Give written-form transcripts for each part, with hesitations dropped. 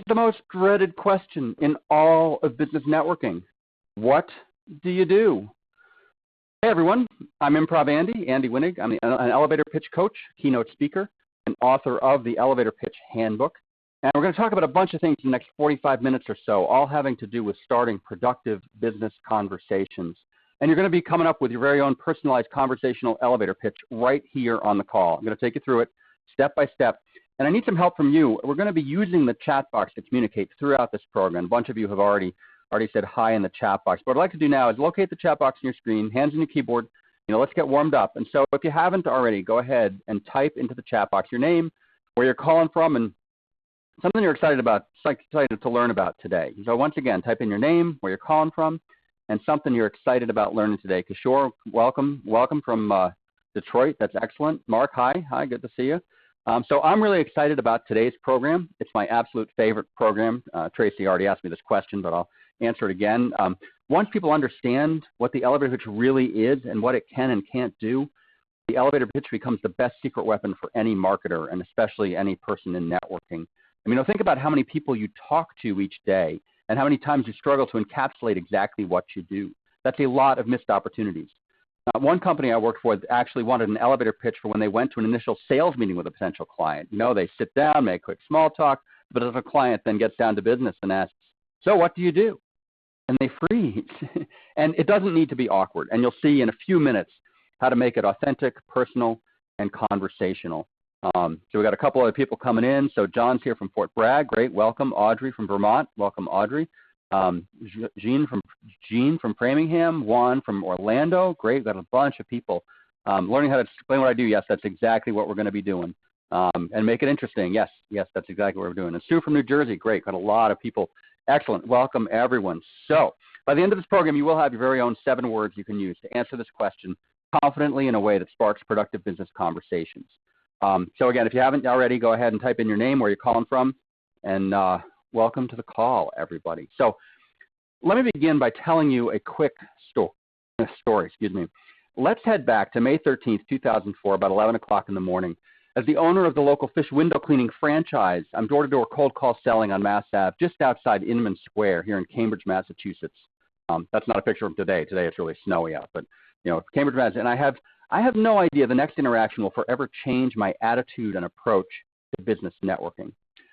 The most dreaded question in all of business networking. What do you do? Hey everyone, I'm Improv Andy Winnig. I'm an elevator pitch coach, keynote speaker, and author of the Elevator Pitch Handbook. And we're going to talk about a bunch of things in the next 45 minutes or so, all having to do with starting productive business conversations. And you're going to be coming up with your very own personalized conversational elevator pitch right here on the call. I'm going to take you through it step by step. And I need some help from you. We're going to be using the chat box to communicate throughout this program. A bunch of you have already said hi in the chat box. What I'd like to do now is locate the chat box on your screen, hands on your keyboard. Let's get warmed up. And so if you haven't already, go ahead and type into the chat box your name, where you're calling from, and something you're excited about, excited to learn about today. So once again, type in your name, where you're calling from, and something you're excited about learning today. Kishore, welcome from Detroit. That's excellent. Mark, hi, good to see you. So I'm really excited about today's program. It's my absolute favorite program. Tracy already asked me this question, but I'll answer it again. Once people understand what the elevator pitch really is and what it can and can't do, the elevator pitch becomes the best secret weapon for any marketer, and especially any person in networking. Think about how many people you talk to each day and how many times you struggle to encapsulate exactly what you do. That's a lot of missed opportunities. One company I worked for actually wanted an elevator pitch for when they went to an initial sales meeting with a potential client. They sit down, make quick small talk, but if a client then gets down to business and asks, so what do you do? And they freeze. And it doesn't need to be awkward. And you'll see in a few minutes how to make it authentic, personal, and conversational. So we've got a couple other people coming in. So John's here from Fort Bragg. Great. Welcome. Audrey from Vermont. Welcome, Audrey. Jean from Framingham. Juan from Orlando. Great. We've got a bunch of people learning how to explain what I do. Yes, that's exactly what we're going to be doing. And make it interesting. Yes, that's exactly what we're doing. And Sue from New Jersey. Great. Got a lot of people. Excellent. Welcome, everyone. So by the end of this program, you will have your very own 7 words you can use to answer this question confidently in a way that sparks productive business conversations. So again, if you haven't already, go ahead and type in your name, where you're calling from, and welcome to the call, everybody. So let me begin by telling you a quick story. Let's head back to May 13th, 2004, about 11 o'clock in the morning. As the owner of the local fish window cleaning franchise, I'm door-to-door cold call selling on Mass Ave, just outside Inman Square here in Cambridge, Massachusetts. That's not a picture of today. Today it's really snowy out, but Cambridge, Massachusetts. And I have no idea the next interaction will forever change my attitude and approach to business networking.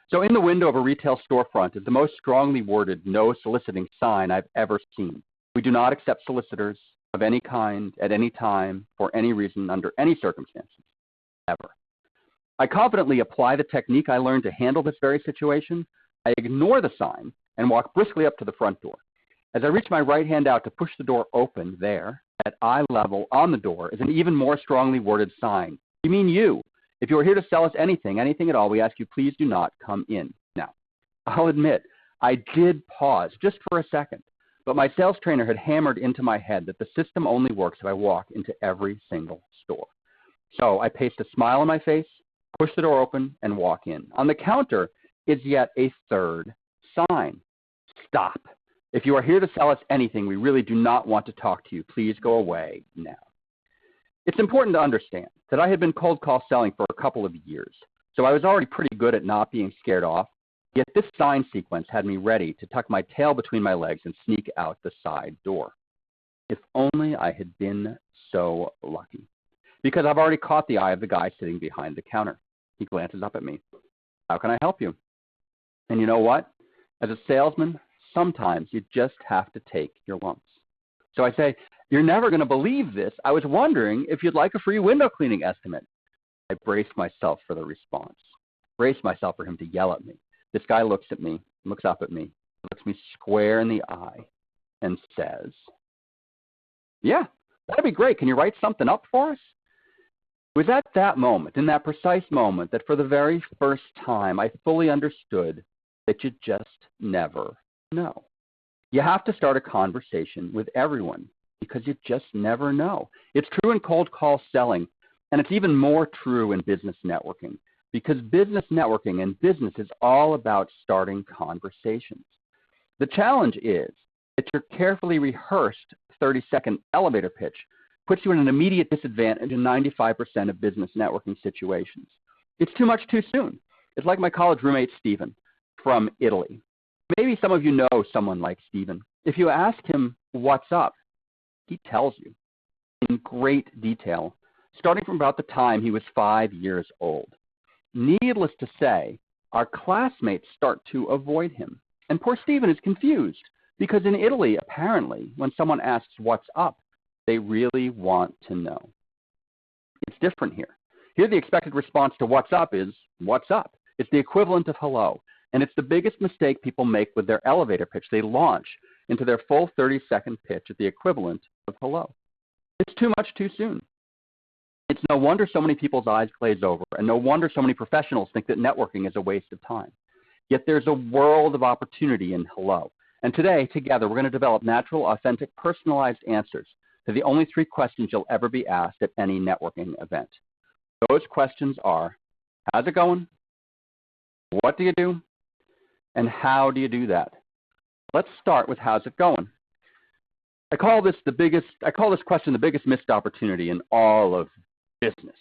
So in the window of a retail storefront is the most strongly worded no soliciting sign I've ever seen. We do not accept solicitors of any kind, at any time, for any reason, under any circumstances, ever. I confidently apply the technique I learned to handle this very situation. I ignore the sign and walk briskly up to the front door. As I reach my right hand out to push the door open, there, at eye level on the door, is an even more strongly worded sign. We mean you. If you are here to sell us anything at all, we ask you please do not come in. Now, I'll admit, I did pause just for a second, but my sales trainer had hammered into my head that the system only works if I walk into every single store. So I paste a smile on my face, push the door open, and walk in. On the counter is yet a third sign. Stop. If you are here to sell us anything, we really do not want to talk to you. Please go away now. It's important to understand that I had been cold call selling for a couple of years, so I was already pretty good at not being scared off, yet this sign sequence had me ready to tuck my tail between my legs and sneak out the side door. If only I had been so lucky, because I've already caught the eye of the guy sitting behind the counter. He glances up at me. How can I help you? And you know what? As a salesman, sometimes you just have to take your lumps. So I say, you're never going to believe this. I was wondering if you'd like a free window cleaning estimate. I braced myself for the response. Braced myself for him to yell at me. This guy looks at me, looks up at me, looks me square in the eye, and says, yeah, that'd be great. Can you write something up for us? It was at that moment, in that precise moment, that for the very first time I fully understood that you just never know. You have to start a conversation with everyone because you just never know. It's true in cold call selling, and it's even more true in business networking, because business networking and business is all about starting conversations. The challenge is that your carefully rehearsed 30-second elevator pitch puts you in an immediate disadvantage in 95% of business networking situations. It's too much too soon. It's like my college roommate, Stephen. from Italy. Maybe some of you know someone like Stephen. If you ask him what's up, he tells you in great detail, starting from about the time he was 5 years old. Needless to say, our classmates start to avoid him. And poor Stephen is confused because in Italy, apparently, when someone asks what's up, they really want to know. It's different here. Here, the expected response to what's up is, what's up? It's the equivalent of hello. And it's the biggest mistake people make with their elevator pitch. They launch into their full 30-second pitch at the equivalent of hello. It's too much too soon. It's no wonder so many people's eyes glaze over, and no wonder so many professionals think that networking is a waste of time. Yet there's a world of opportunity in hello. And today, together, we're going to develop natural, authentic, personalized answers to the only 3 questions you'll ever be asked at any networking event. Those questions are, how's it going? What do you do? And how do you do that? Let's start with how's it going? I call this question the biggest missed opportunity in all of business,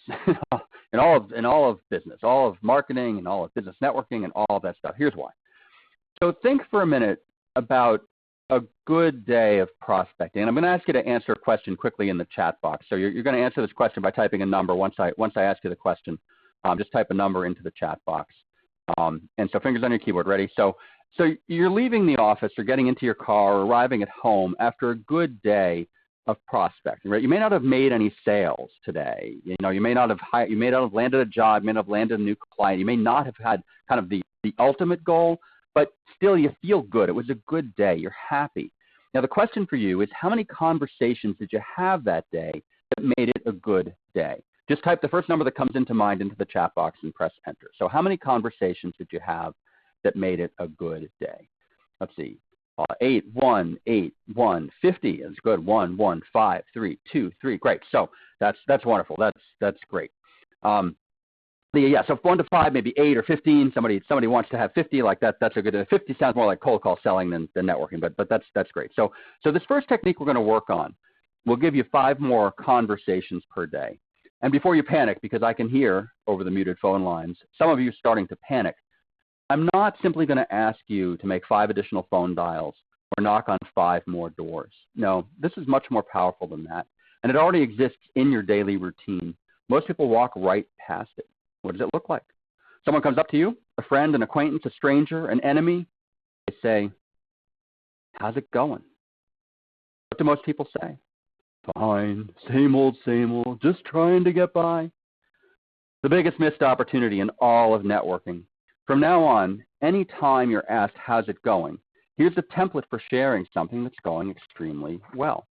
in all of business, all of marketing, and all of business networking, and all of that stuff. Here's why. So think for a minute about a good day of prospecting. And I'm going to ask you to answer a question quickly in the chat box. So you're going to answer this question by typing a number. Once I ask you the question, just type a number into the chat box. And so fingers on your keyboard. Ready? So you're leaving the office or getting into your car or arriving at home after a good day of prospecting, right? You may not have made any sales today. You may not have landed a job, you may not have landed a new client. You may not have had kind of the ultimate goal, but still you feel good. It was a good day. You're happy. Now the question for you is, how many conversations did you have that day that made it a good day? Just type the first number that comes into mind into the chat box and press enter. So how many conversations did you have that made it a good day? Let's see. 8, 1, 8, 1, 50 is good. 1, 1, 5, 3, 2, 3. Great. So that's wonderful. That's great. Yeah. So 1 to 5, maybe 8 or 15. Somebody wants to have 50. Like that. That's a good. 50 sounds more like cold call selling than networking. But that's great. So this first technique we're going to work on will give you 5 more conversations per day. And before you panic, because I can hear over the muted phone lines, some of you starting to panic. I'm not simply going to ask you to make 5 additional phone dials or knock on 5 more doors. No, this is much more powerful than that. And it already exists in your daily routine. Most people walk right past it. What does it look like? Someone comes up to you, a friend, an acquaintance, a stranger, an enemy. They say, how's it going? What do most people say? Fine, same old, just trying to get by. The biggest missed opportunity in all of networking. From now on, any time you're asked, how's it going? Here's a template for sharing something that's going extremely well.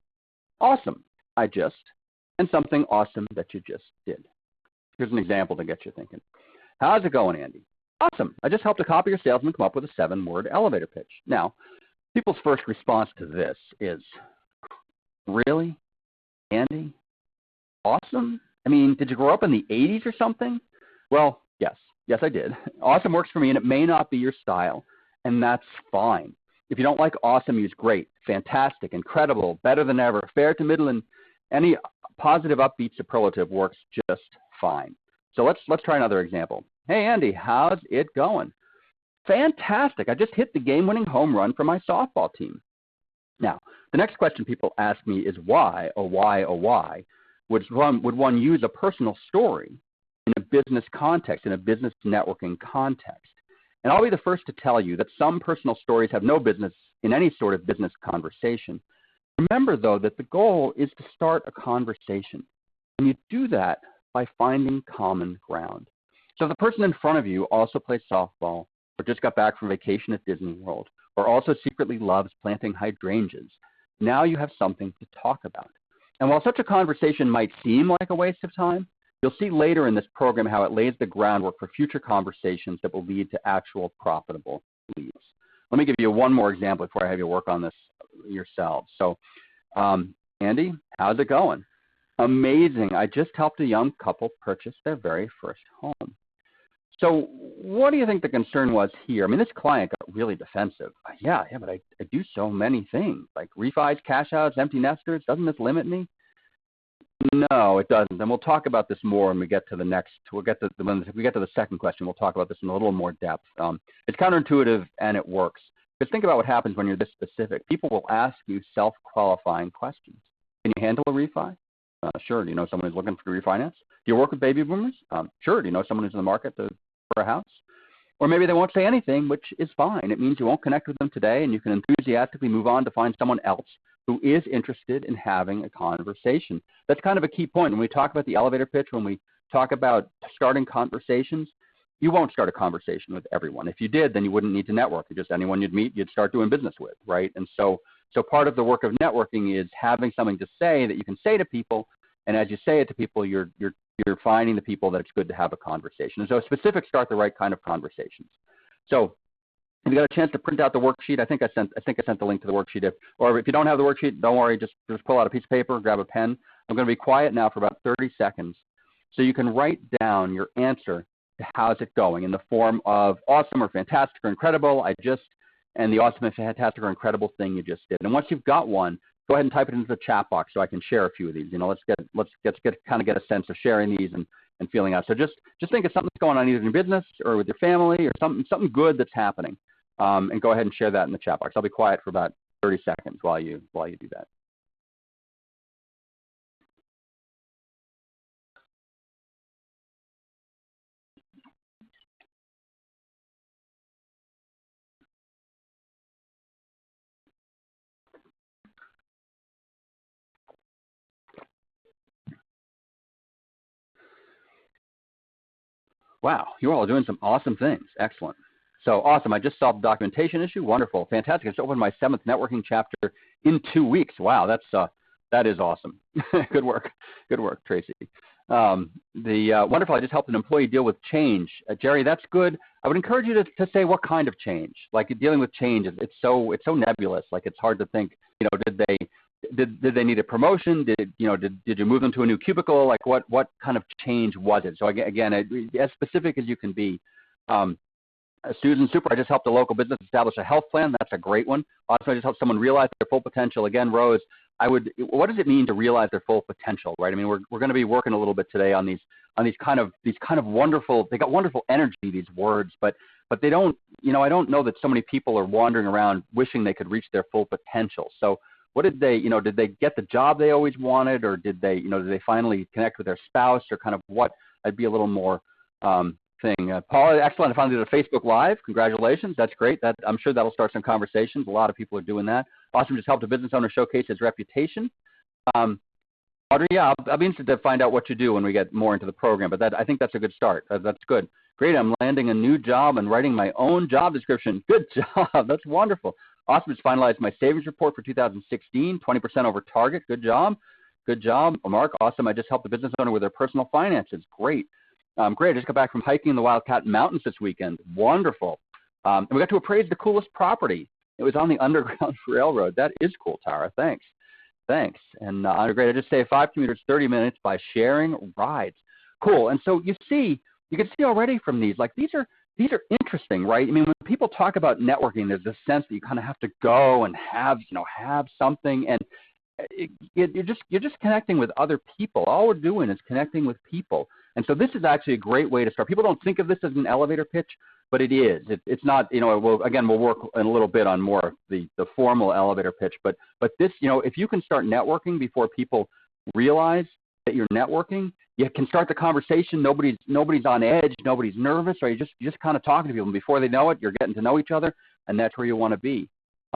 Awesome, and something awesome that you just did. Here's an example to get you thinking. How's it going, Andy? Awesome, I just helped a copier salesman come up with a 7-word elevator pitch. Now, people's first response to this is, really? Andy? Awesome? I mean, did you grow up in the 80s or something? Well, yes. Yes, I did. Awesome works for me, and it may not be your style, and that's fine. If you don't like awesome, use great, fantastic, incredible, better than ever, fair to middle, and any positive upbeat superlative works just fine. So let's try another example. Hey, Andy, how's it going? Fantastic. I just hit the game-winning home run for my softball team. Now, the next question people ask me is why, oh why, oh why, would one use a personal story in a business context, in a business networking context? And I'll be the first to tell you that some personal stories have no business in any sort of business conversation. Remember, though, that the goal is to start a conversation. And you do that by finding common ground. So if the person in front of you also plays softball, or just got back from vacation at Disney World, or also secretly loves planting hydrangeas, now you have something to talk about. And while such a conversation might seem like a waste of time, you'll see later in this program how it lays the groundwork for future conversations that will lead to actual profitable leads. Let me give you one more example before I have you work on this yourselves. So, Andy, how's it going? Amazing. I just helped a young couple purchase their very first home. So what do you think the concern was here? I mean, this client got really defensive. Yeah, but I do so many things, like refis, cash outs, empty nesters. Doesn't this limit me? No, it doesn't. And we'll talk about this more when we get to the next. When we get to the second question, we'll talk about this in a little more depth. It's counterintuitive and it works. Because think about what happens when you're this specific. People will ask you self-qualifying questions. Can you handle a refi? Sure. Do you know someone who's looking for refinance? Do you work with baby boomers? Sure. Do you know someone who's in the market for a house? Or maybe they won't say anything, which is fine. It means you won't connect with them today, and you can enthusiastically move on to find someone else who is interested in having a conversation. That's kind of a key point. When we talk about the elevator pitch, when we talk about starting conversations, you won't start a conversation with everyone. If you did, then you wouldn't need to network. Just anyone you'd meet, you'd start doing business with, right? And so part of the work of networking is having something to say that you can say to people, and as you say it to people, you're finding the people that it's good to have a conversation. And so specifics start the right kind of conversations. So if you got a chance to print out the worksheet, I think I sent the link to the worksheet. Or if you don't have the worksheet, don't worry, just pull out a piece of paper, grab a pen. I'm going to be quiet now for about 30 seconds so you can write down your answer to how's it going in the form of awesome or fantastic or incredible, and the awesome and fantastic or incredible thing you just did. And once you've got one, go ahead and type it into the chat box so I can share a few of these. Let's get a sense of sharing these and feeling out. So just think of something that's going on either in your business or with your family or something good that's happening. And go ahead and share that in the chat box. I'll be quiet for about 30 seconds while you do that. Wow, you all are doing some awesome things. Excellent. So awesome. I just solved the documentation issue. Wonderful. Fantastic. I just opened my 7th networking chapter in 2 weeks. Wow, that is awesome. Good work. Good work, Tracy. Wonderful. I just helped an employee deal with change. Jerry, that's good. I would encourage you to say what kind of change. Like dealing with change, it's so nebulous. Like it's hard to think. Did they need a promotion? Did you move them to a new cubicle? Like what kind of change was it? So again, as specific as you can be. Susan, super. I just helped a local business establish a health plan. That's a great one. Also, I just helped someone realize their full potential. Again, Rose, what does it mean to realize their full potential, right? I mean, we're going to be working a little bit today on these kind of wonderful. They got wonderful energy, these words, but they don't. I don't know that so many people are wandering around wishing they could reach their full potential. So what did they get the job they always wanted, or did they finally connect with their spouse, or kind of what? I'd be a little more thing. Paula, excellent. I finally did a Facebook Live. Congratulations. That's great. I'm sure that'll start some conversations. A lot of people are doing that. Awesome. Just helped a business owner showcase his reputation. Audrey, yeah, I'll be interested to find out what you do when we get more into the program, but I think that's a good start. That's good. Great. I'm landing a new job and writing my own job description. Good job. That's wonderful. Awesome. Just finalized my savings report for 2016, 20% over target. Good job. Good job. Mark, awesome. I just helped a business owner with their personal finances. Great. Great. I just got back from hiking in the Wildcat Mountains this weekend. Wonderful. And we got to appraise the coolest property. It was on the Underground Railroad. That is cool, Tara. Thanks. And great. I just saved 5 commuters 30 minutes by sharing rides. Cool. And so you can see already from these, like these are interesting, right? I mean, when people talk about networking, there's this sense that you kind of have to go and have something, and you're just connecting with other people. All we're doing is connecting with people. And so this is actually a great way to start. People don't think of this as an elevator pitch, but it is. It's not, we'll work in a little bit on more of the formal elevator pitch. But this, if you can start networking before people realize that you're networking, you can start the conversation. Nobody's on edge. Nobody's nervous. Or you're just kind of talking to people. And before they know it, you're getting to know each other, and that's where you want to be.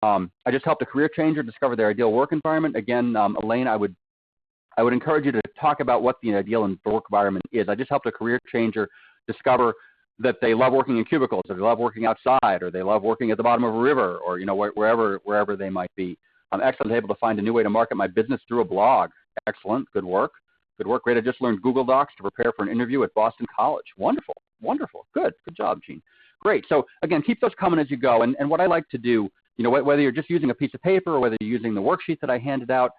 I just helped a career changer discover their ideal work environment. Again, Elaine, I would encourage you to talk about what the ideal work environment is. I just helped a career changer discover that they love working in cubicles, or they love working outside, or they love working at the bottom of a river, or wherever they might be. I'm excellent, able to find a new way to market my business through a blog. Excellent, good work. Great. I just learned Google Docs to prepare for an interview at Boston College. Wonderful. Good job, Gene. Great. So again, keep those coming as you go. And what I like to do, whether you're just using a piece of paper or whether you're using the worksheet that I handed out,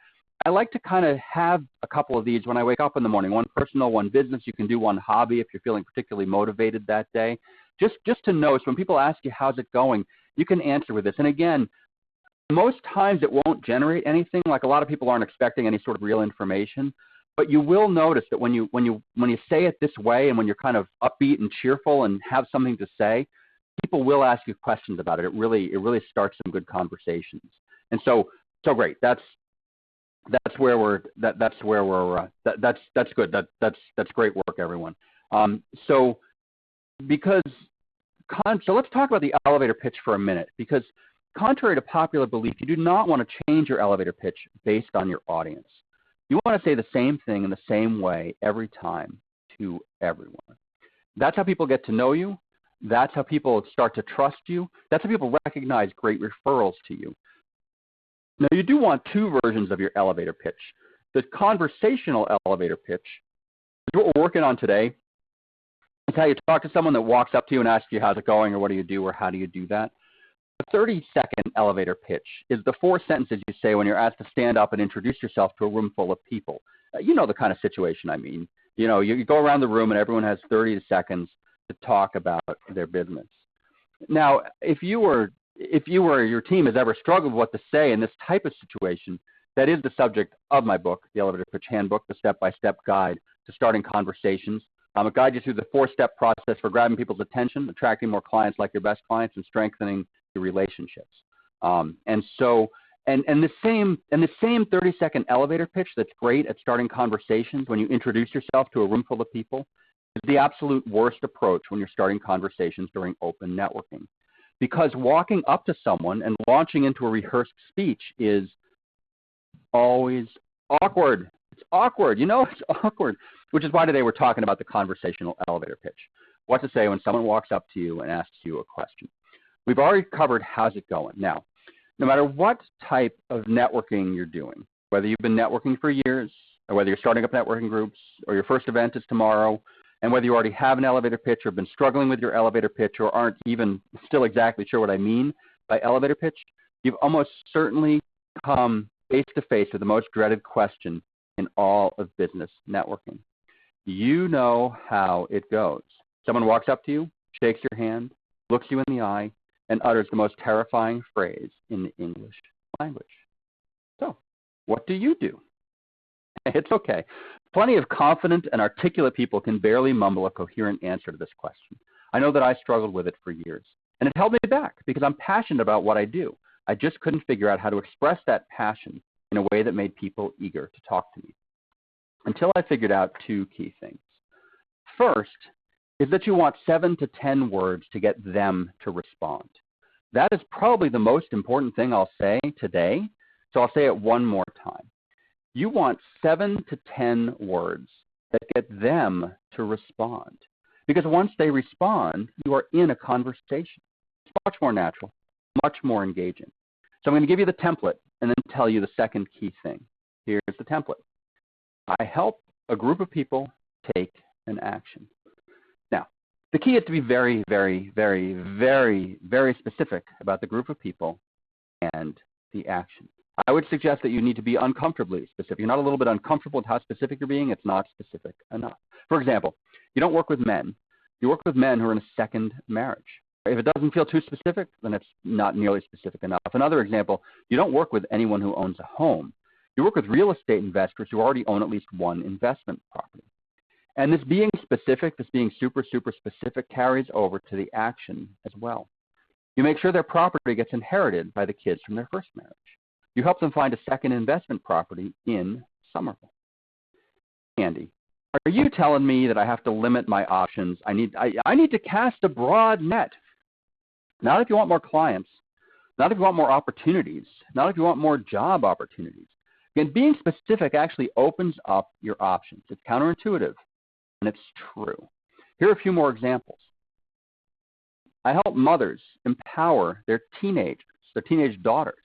I like to kind of have a couple of these when I wake up in the morning, one personal, one business. You can do one hobby if you're feeling particularly motivated that day. Just to know, so when people ask you, how's it going, you can answer with this. And again, most times it won't generate anything. Like a lot of people aren't expecting any sort of real information. But you will notice that when you say it this way and when you're kind of upbeat and cheerful and have something to say, people will ask you questions about it. It really starts some good conversations. And so great. That's good. That's great work, everyone. So let's talk about the elevator pitch for a minute, because contrary to popular belief, you do not want to change your elevator pitch based on your audience. You want to say the same thing in the same way every time to everyone. That's how people get to know you. That's how people start to trust you. That's how people recognize great referrals to you. Now, you do want two versions of your elevator pitch. The conversational elevator pitch is what we're working on today. It's how you talk to someone that walks up to you and asks you how's it going or what do you do or how do you do that. The 30-second elevator pitch is the 4 sentences you say when you're asked to stand up and introduce yourself to a room full of people. You know the kind of situation I mean. You know, you go around the room and everyone has 30 seconds to talk about their business. Now, if you or your team has ever struggled with what to say in this type of situation, that is the subject of my book, The Elevator Pitch Handbook, the step-by-step guide to starting conversations. It guides you through the 4-step process for grabbing people's attention, attracting more clients like your best clients, and strengthening your relationships. And the same 30-second elevator pitch that's great at starting conversations when you introduce yourself to a room full of people is the absolute worst approach when you're starting conversations during open networking. Because walking up to someone and launching into a rehearsed speech is always awkward. It's awkward. You know, it's awkward, which is why today we're talking about the conversational elevator pitch. What to say when someone walks up to you and asks you a question. We've already covered how's it going. Now, no matter what type of networking you're doing, whether you've been networking for years, or whether you're starting up networking groups, or your first event is tomorrow, and whether you already have an elevator pitch or been struggling with your elevator pitch or aren't even still exactly sure what I mean by elevator pitch, you've almost certainly come face to face with the most dreaded question in all of business networking. You know how it goes. Someone walks up to you, shakes your hand, looks you in the eye, and utters the most terrifying phrase in the English language. So, what do you do? It's okay. Plenty of confident and articulate people can barely mumble a coherent answer to this question. I know that I struggled with it for years, and it held me back because I'm passionate about what I do. I just couldn't figure out how to express that passion in a way that made people eager to talk to me. Until I figured out 2 key things. First is that you want 7 to 10 words to get them to respond. That is probably the most important thing I'll say today, so I'll say it one more time. You want 7 to 10 words that get them to respond. Because once they respond, you are in a conversation. It's much more natural, much more engaging. So I'm going to give you the template and then tell you the second key thing. Here's the template. I help a group of people take an action. Now, the key is to be very, very, very, very, very specific about the group of people and the action. I would suggest that you need to be uncomfortably specific. You're not a little bit uncomfortable with how specific you're being. It's not specific enough. For example, you don't work with men. You work with men who are in a second marriage. If it doesn't feel too specific, then it's not nearly specific enough. Another example, you don't work with anyone who owns a home. You work with real estate investors who already own at least one investment property. And this being specific, this being super, super specific carries over to the action as well. You make sure their property gets inherited by the kids from their first marriage. You help them find a second investment property in Somerville. Andy, are you telling me that I have to limit my options? I need to cast a broad net. Not if you want more clients, not if you want more opportunities, not if you want more job opportunities. Again, being specific actually opens up your options. It's counterintuitive, and it's true. Here are a few more examples. I help mothers empower their teenage daughters.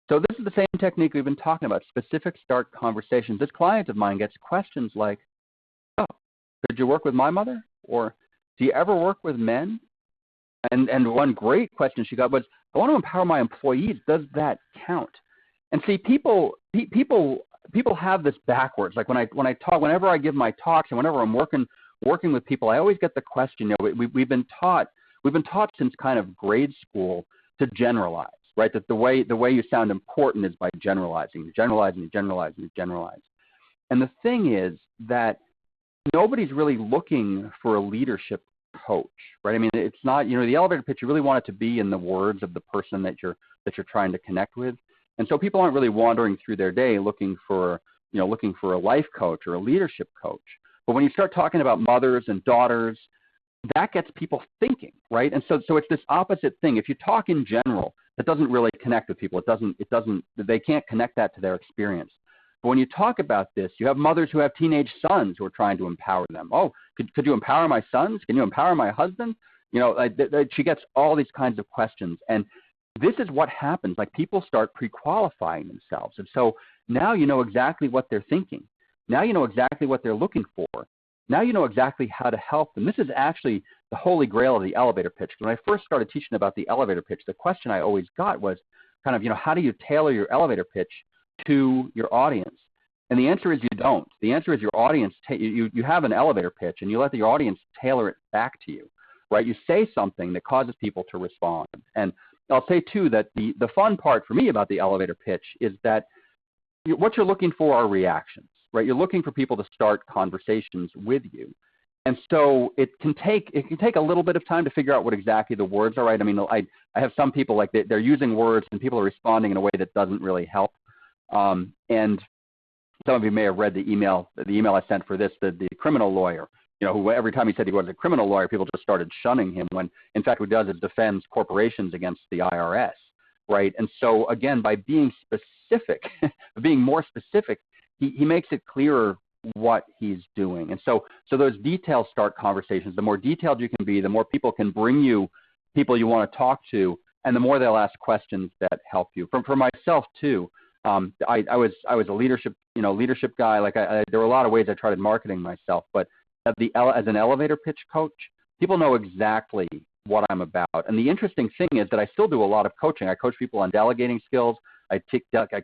So this is the same technique we've been talking about, specific start conversations. This client of mine gets questions like, oh, did you work with my mother? Or do you ever work with men? And one great question she got was, I want to empower my employees. Does that count? And see, people have this backwards. Like when I talk, whenever I give my talks and whenever I'm working with people, I always get the question. You know, we've been taught since kind of grade school to generalize, right? That the way you sound important is by generalizing. You generalize and you generalize and you generalize. And the thing is that nobody's really looking for a leadership coach, right? I mean, it's not, the elevator pitch, you really want it to be in the words of the person that you're trying to connect with. And so people aren't really wandering through their day looking for a life coach or a leadership coach. But when you start talking about mothers and daughters, that gets people thinking, right? And so it's this opposite thing. If you talk in general, that doesn't really connect with people. They can't connect that to their experience. But when you talk about this, you have mothers who have teenage sons who are trying to empower them. Oh, could you empower my sons? Can you empower my husband? She gets all these kinds of questions. And this is what happens. Like, people start pre-qualifying themselves. And so now you know exactly what they're thinking. Now you know exactly what they're looking for. Now you know exactly how to help them. This is actually the holy grail of the elevator pitch. When I first started teaching about the elevator pitch, the question I always got was kind of, how do you tailor your elevator pitch to your audience? And the answer is you don't. The answer is your audience, you have an elevator pitch and you let your audience tailor it back to you, right? You say something that causes people to respond. And I'll say too that the fun part for me about the elevator pitch is that what you're looking for are reactions, right? You're looking for people to start conversations with you. And so it can take a little bit of time to figure out what exactly the words are, right? I mean, I have some people, like, they're using words and people are responding in a way that doesn't really help. And some of you may have read the email I sent for this, the criminal lawyer, who every time he said he was a criminal lawyer, people just started shunning him, when in fact what he does is defends corporations against the IRS, right? And so again, by being specific, being more specific, he makes it clearer what he's doing. And so those details start conversations. The more detailed you can be, the more people can bring you people you want to talk to, and the more they'll ask questions that help you. For myself too, I was a leadership guy. Like, there were a lot of ways I tried marketing myself, but as an elevator pitch coach, people know exactly what I'm about. And the interesting thing is that I still do a lot of coaching. I coach people on delegating skills. I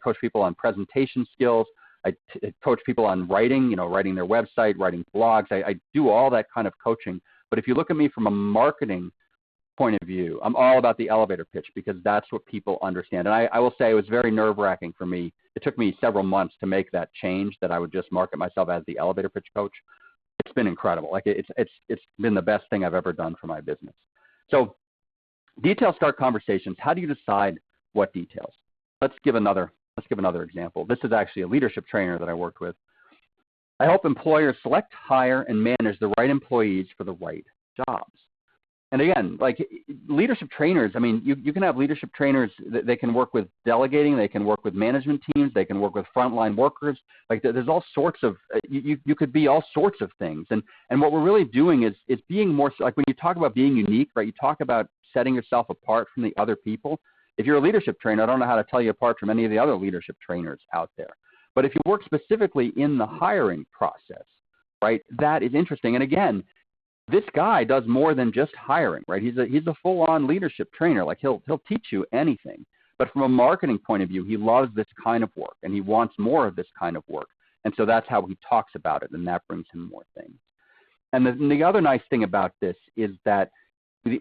coach people on presentation skills. I coach people on writing, writing their website, writing blogs. I do all that kind of coaching. But if you look at me from a marketing point of view, I'm all about the elevator pitch, because that's what people understand. And I will say it was very nerve-wracking for me. It took me several months to make that change, that I would just market myself as the elevator pitch coach. It's been incredible. Like, it's been the best thing I've ever done for my business. So details start conversations. How do you decide what details? Let's give another example. This is actually a leadership trainer that I worked with. I help employers select, hire, and manage the right employees for the right jobs. And again, like, leadership trainers, I mean, you can have leadership trainers that they can work with delegating, they can work with management teams, they can work with frontline workers. Like, there's all sorts of, you could be all sorts of things. And what we're really doing is being more, like, when you talk about being unique, right, you talk about setting yourself apart from the other people. If you're a leadership trainer, I don't know how to tell you apart from any of the other leadership trainers out there. But if you work specifically in the hiring process, right, that is interesting. And again, this guy does more than just hiring, right? He's a full-on leadership trainer. Like, he'll teach you anything. But from a marketing point of view, he loves this kind of work, and he wants more of this kind of work. And so that's how he talks about it, and that brings him more things. And the other nice thing about this is that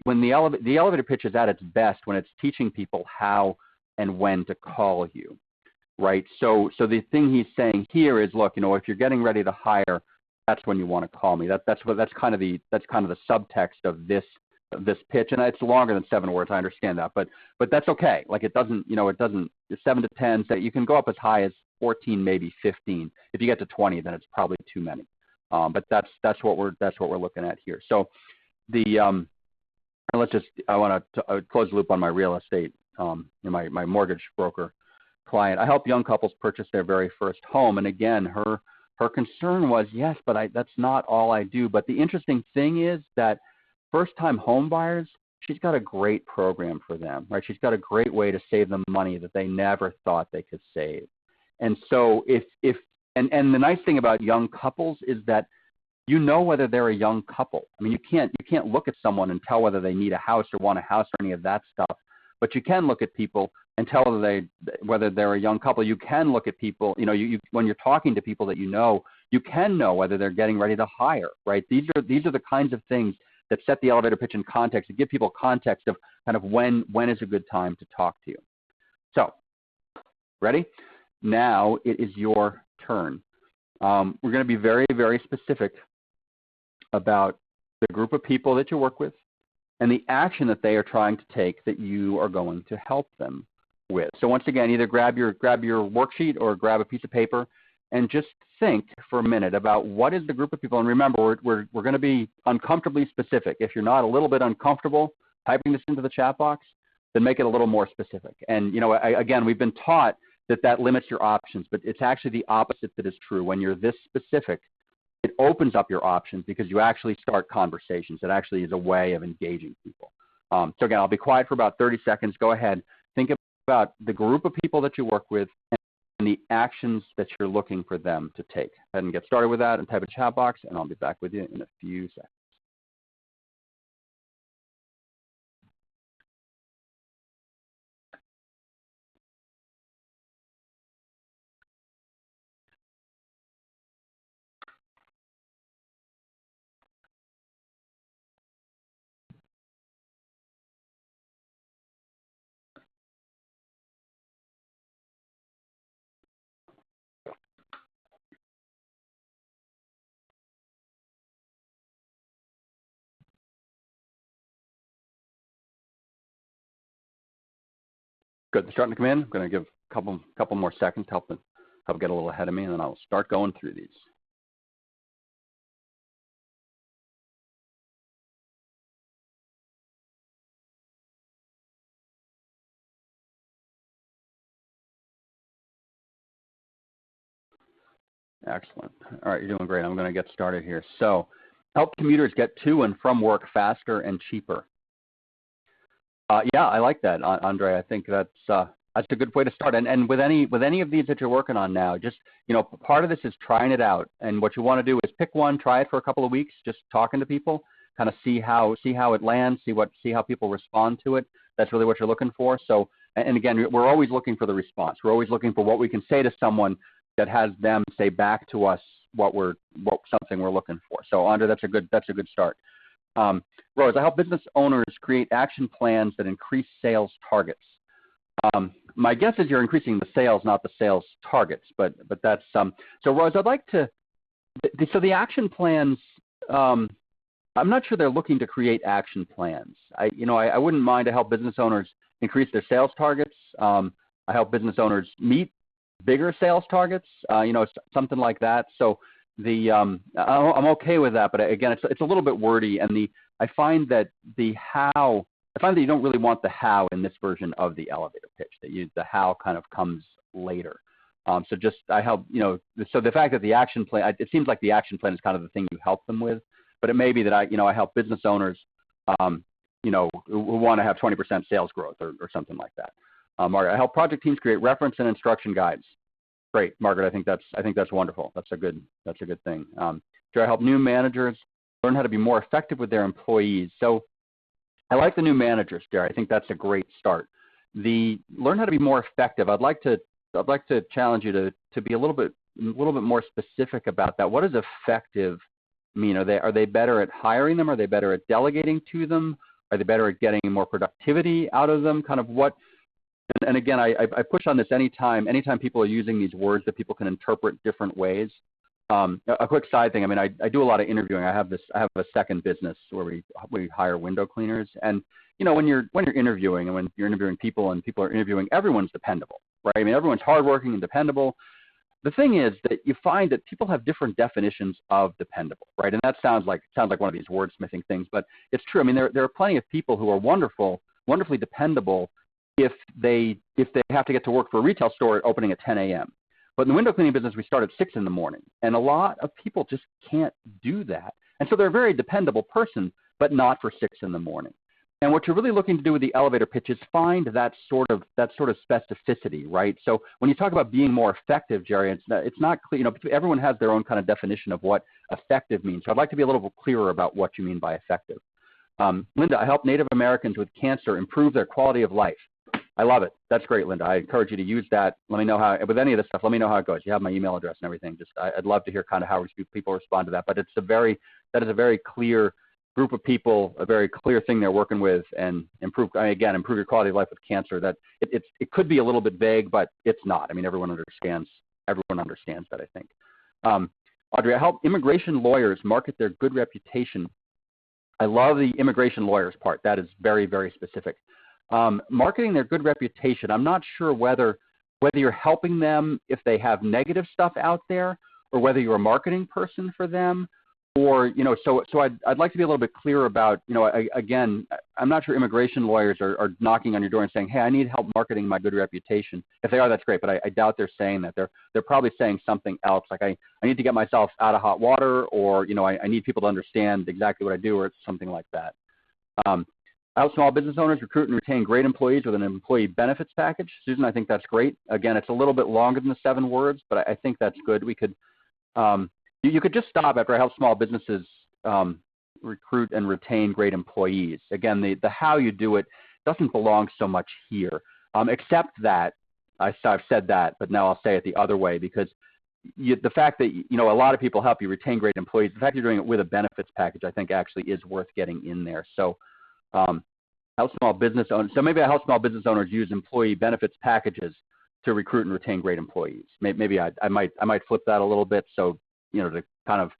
when the elevator pitch is at its best when it's teaching people how and when to call you, right? So the thing he's saying here is, look, if you're getting ready to hire, that's when you want to call me. That's kind of the subtext of this pitch, and it's longer than 7 words. I understand that, but that's okay. Like, it doesn't 7 to 10. So you can go up as high as 14, maybe 15. If you get to 20, then it's probably too many. But that's what we're looking at here. So I want to close the loop on my real estate, my mortgage broker client. I help young couples purchase their very first home, and again, her concern was, yes, but that's not all I do. But the interesting thing is that first-time home buyers, she's got a great program for them, right? She's got a great way to save them money that they never thought they could save. And so and the nice thing about young couples is that whether they're a young couple. I mean, you can't look at someone and tell whether they need a house or want a house or any of that stuff. But you can look at people and tell whether they're a young couple. You can look at people, when you're talking to people that you can know whether they're getting ready to hire, right? These are the kinds of things that set the elevator pitch in context, to give people context of kind of when is a good time to talk to you. So, ready? Now it is your turn. we're going to be very, very specific about the group of people that you work with and the action that they are trying to take that you are going to help them with. So once again, either grab your worksheet or grab a piece of paper and just think for a minute about what is the group of people. And remember, we're going to be uncomfortably specific. If you're not a little bit uncomfortable typing this into the chat box, then make it a little more specific. And again, we've been taught that limits your options, but it's actually the opposite that is true. When you're this specific, it opens up your options because you actually start conversations. It actually is a way of engaging people. So again, I'll be quiet for about 30 seconds. Go ahead. Think about the group of people that you work with and the actions that you're looking for them to take. Go ahead and get started with that and type in the chat box, and I'll be back with you in a few seconds. Good. They're starting to come in. I'm going to give a couple more seconds to help get a little ahead of me, and then I'll start going through these. Excellent. All right, you're doing great. I'm going to get started here. So, help commuters get to and from work faster and cheaper. Yeah, I like that, Andre. I think that's a good way to start. And with any of these that you're working on now, just part of this is trying it out. And what you want to do is pick one, try it for a couple of weeks, just talking to people, kind of see how it lands, see how people respond to it. That's really what you're looking for. So, and again, we're always looking for the response. We're always looking for what we can say to someone that has them say back to us something we're looking for. So, Andre, that's a good start. Rose, I help business owners create action plans that increase sales targets. My guess is you're increasing the sales, not the sales targets, but that's so Rose, I'd like to. So the action plans, I'm not sure they're looking to create action plans. I wouldn't mind to help business owners increase their sales targets. I help business owners meet bigger sales targets. Something like that. So I'm okay with that, but again, it's a little bit wordy, and I find that you don't really want the how in this version of the elevator pitch. The how kind of comes later. So I help, so the fact that the action plan, it seems like the action plan is kind of the thing you help them with, but it may be that I help business owners, who want to have 20% sales growth or something like that. Margaret, I help project teams create reference and instruction guides. Great, Margaret. I think that's wonderful. That's a good thing. Do I help new managers learn how to be more effective with their employees? So I like the new managers, Jerry. I think that's a great start. Learn how to be more effective. I'd like to challenge you to be a little bit more specific about that. What does effective mean? Are they better at hiring them? Are they better at delegating to them? Are they better at getting more productivity out of them? Kind of what? And again, I push on this anytime people are using these words that people can interpret different ways. A quick side thing. I do a lot of interviewing. I have a second business where we hire window cleaners. And when you're interviewing and when you're interviewing people and people are interviewing, everyone's dependable, right? Everyone's hardworking and dependable. The thing is that you find that people have different definitions of dependable, right? And that sounds like one of these wordsmithing things, but it's true. There are plenty of people who are wonderfully dependable if they have to get to work for a retail store opening at 10 a.m. But in the window cleaning business, we start at 6 in the morning. And a lot of people just can't do that. And so they're a very dependable person, but not for 6 in the morning. And what you're really looking to do with the elevator pitch is find that sort of specificity, right? So when you talk about being more effective, Jerry, it's not clear. Everyone has their own kind of definition of what effective means. So I'd like to be a little bit clearer about what you mean by effective. Linda, I help Native Americans with cancer improve their quality of life. I love it. That's great, Linda. I encourage you to use that. Let me know with any of this stuff, let me know how it goes. You have my email address and everything. I'd love to hear kind of how people respond to that. But that is a very clear group of people, a very clear thing they're working with, and improve your quality of life with cancer. That it could be a little bit vague, but it's not. Everyone understands that, I think. Audrey, I help immigration lawyers market their good reputation. I love the immigration lawyers part. That is very, very specific. Marketing their good reputation. I'm not sure whether you're helping them if they have negative stuff out there, or whether you're a marketing person for them, or So I'd like to be a little bit clear about again, I'm not sure immigration lawyers are knocking on your door and saying, hey, I need help marketing my good reputation. If they are, that's great, but I doubt they're saying that. They're probably saying something else, like I need to get myself out of hot water, or I need people to understand exactly what I do, or it's something like that. I help small business owners recruit and retain great employees with an employee benefits package. Susan, I think that's great. Again, it's a little bit longer than the 7 words, but I think that's good. We could you could just stop after I help small businesses recruit and retain great employees. Again, the how you do it doesn't belong so much here, except that I've said that, but now I'll say it the other way, because the fact that a lot of people help you retain great employees, the fact you're doing it with a benefits package, I think actually is worth getting in there. So help small business owners. So maybe I help small business owners use employee benefits packages to recruit and retain great employees. Maybe I might flip that a little bit, so to kind of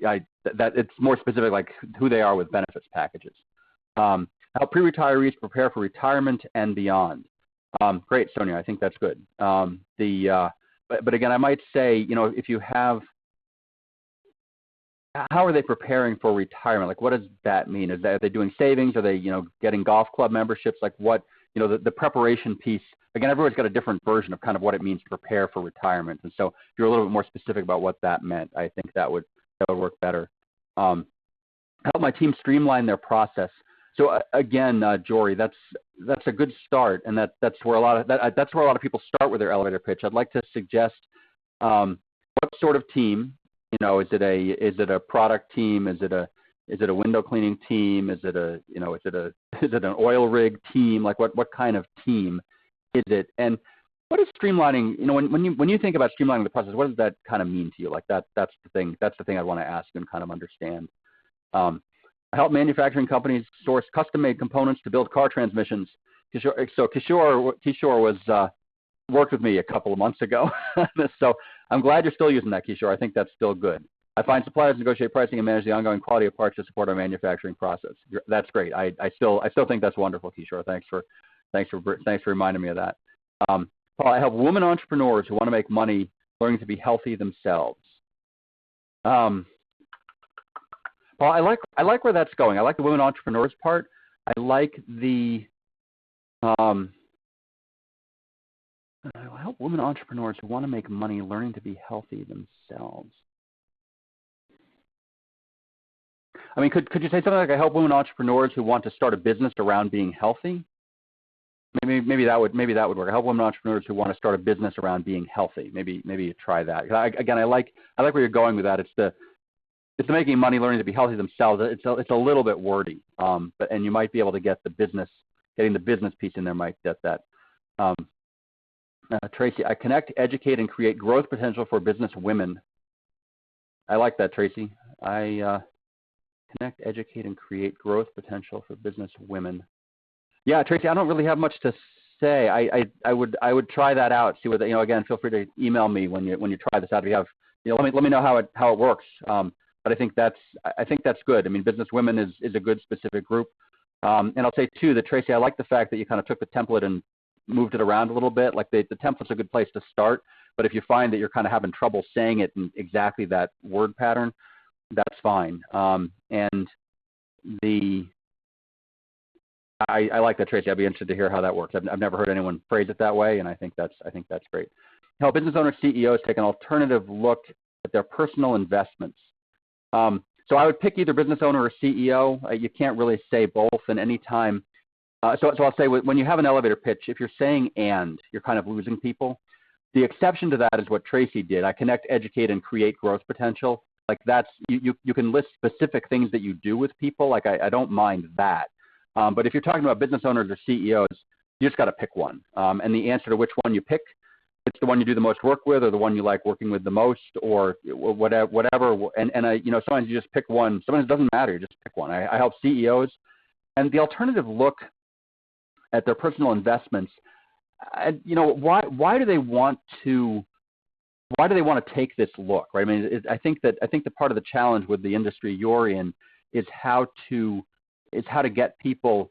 that it's more specific, like who they are with benefits packages. Help pre-retirees prepare for retirement and beyond. Great, Sonia. I think that's good. But again, I might say, if you have, how are they preparing for retirement? Like, what does that mean? Are they doing savings? Are they, getting golf club memberships? Like, what, the preparation piece. Again, everyone's got a different version of kind of what it means to prepare for retirement. And so if you're a little bit more specific about what that meant, I think that would work better. Help my team streamline their process. So again, Jory, that's a good start, and that's where a lot of people start with their elevator pitch. I'd like to suggest what sort of team. Is it a product team? Is it a window cleaning team? Is it an oil rig team? Like what kind of team is it? And what is streamlining? When you think about streamlining the process, what does that kind of mean to you? Like that's the thing I want to ask and kind of understand. I help manufacturing companies source custom-made components to build car transmissions. Kishore was worked with me a couple of months ago, so I'm glad you're still using that, Kishore. I think that's still good. I find suppliers negotiate pricing and manage the ongoing quality of parts to support our manufacturing process. That's great. I still think that's wonderful, Kishore. Thanks for reminding me of that. Paul, I help women entrepreneurs who want to make money learning to be healthy themselves. Paul, I like where that's going. I like the women entrepreneurs part. I like the I help women entrepreneurs who want to make money learning to be healthy themselves. I mean, could you say something like I help women entrepreneurs who want to start a business around being healthy? Maybe that would work. I help women entrepreneurs who want to start a business around being healthy. Maybe you try that. Again, I like where you're going with that. It's the making money learning to be healthy themselves. It's a little bit wordy, and you might be able to get getting the business piece in there might get that. Tracy, I connect, educate, and create growth potential for business women. I like that, Tracy. I connect, educate, and create growth potential for business women. Yeah, Tracy, I don't really have much to say. I would try that out. See what again. Feel free to email me when you try this out. If you have, let me know how it works. But I think that's good. I mean, business women is a good specific group. And I'll say too that Tracy, I like the fact that you kind of took the template and moved it around a little bit. Like the template's a good place to start, but if you find that you're kind of having trouble saying it in exactly that word pattern, that's fine. And I like that, Tracy. I'd be interested to hear how that works. I've never heard anyone phrase it that way, and I think that's great. Help business owners, CEOs take an alternative look at their personal investments. So I would pick either business owner or CEO. You can't really say both, and any time. So I'll say when you have an elevator pitch, if you're saying and, you're kind of losing people. The exception to that is what Tracy did. I connect, educate, and create growth potential. Like that's you can list specific things that you do with people. Like I don't mind that. But if you're talking about business owners or CEOs, you just got to pick one. And the answer to which one you pick, it's the one you do the most work with, or the one you like working with the most, or whatever. And sometimes you just pick one. Sometimes it doesn't matter. You just pick one. I help CEOs, and the alternative look at their personal investments. Why do they want to why do they want to take this look, right? I mean, I think the part of the challenge with the industry you're in is how to get people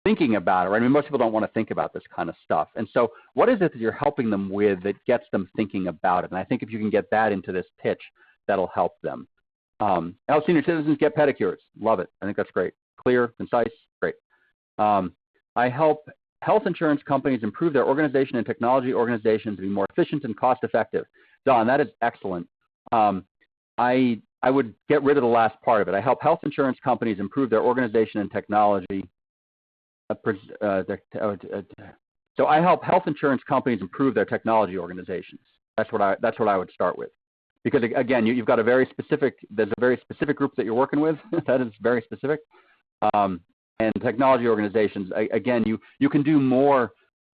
thinking about it, right? I mean, most people don't want to think about this kind of stuff. And so what is it that you're helping them with that gets them thinking about it? And I think if you can get that into this pitch, that'll help them. Help senior citizens get pedicures. Love it. I think that's great. Clear, concise, great. I help health insurance companies improve their organization and technology organizations to be more efficient and cost effective. Don, that is excellent. I would get rid of the last part of it. I help health insurance companies improve their organization and technology. So I help health insurance companies improve their technology organizations. That's what I would start with, because again, there's a very specific group that you're working with. That is very specific. And technology organizations, again, you can do more.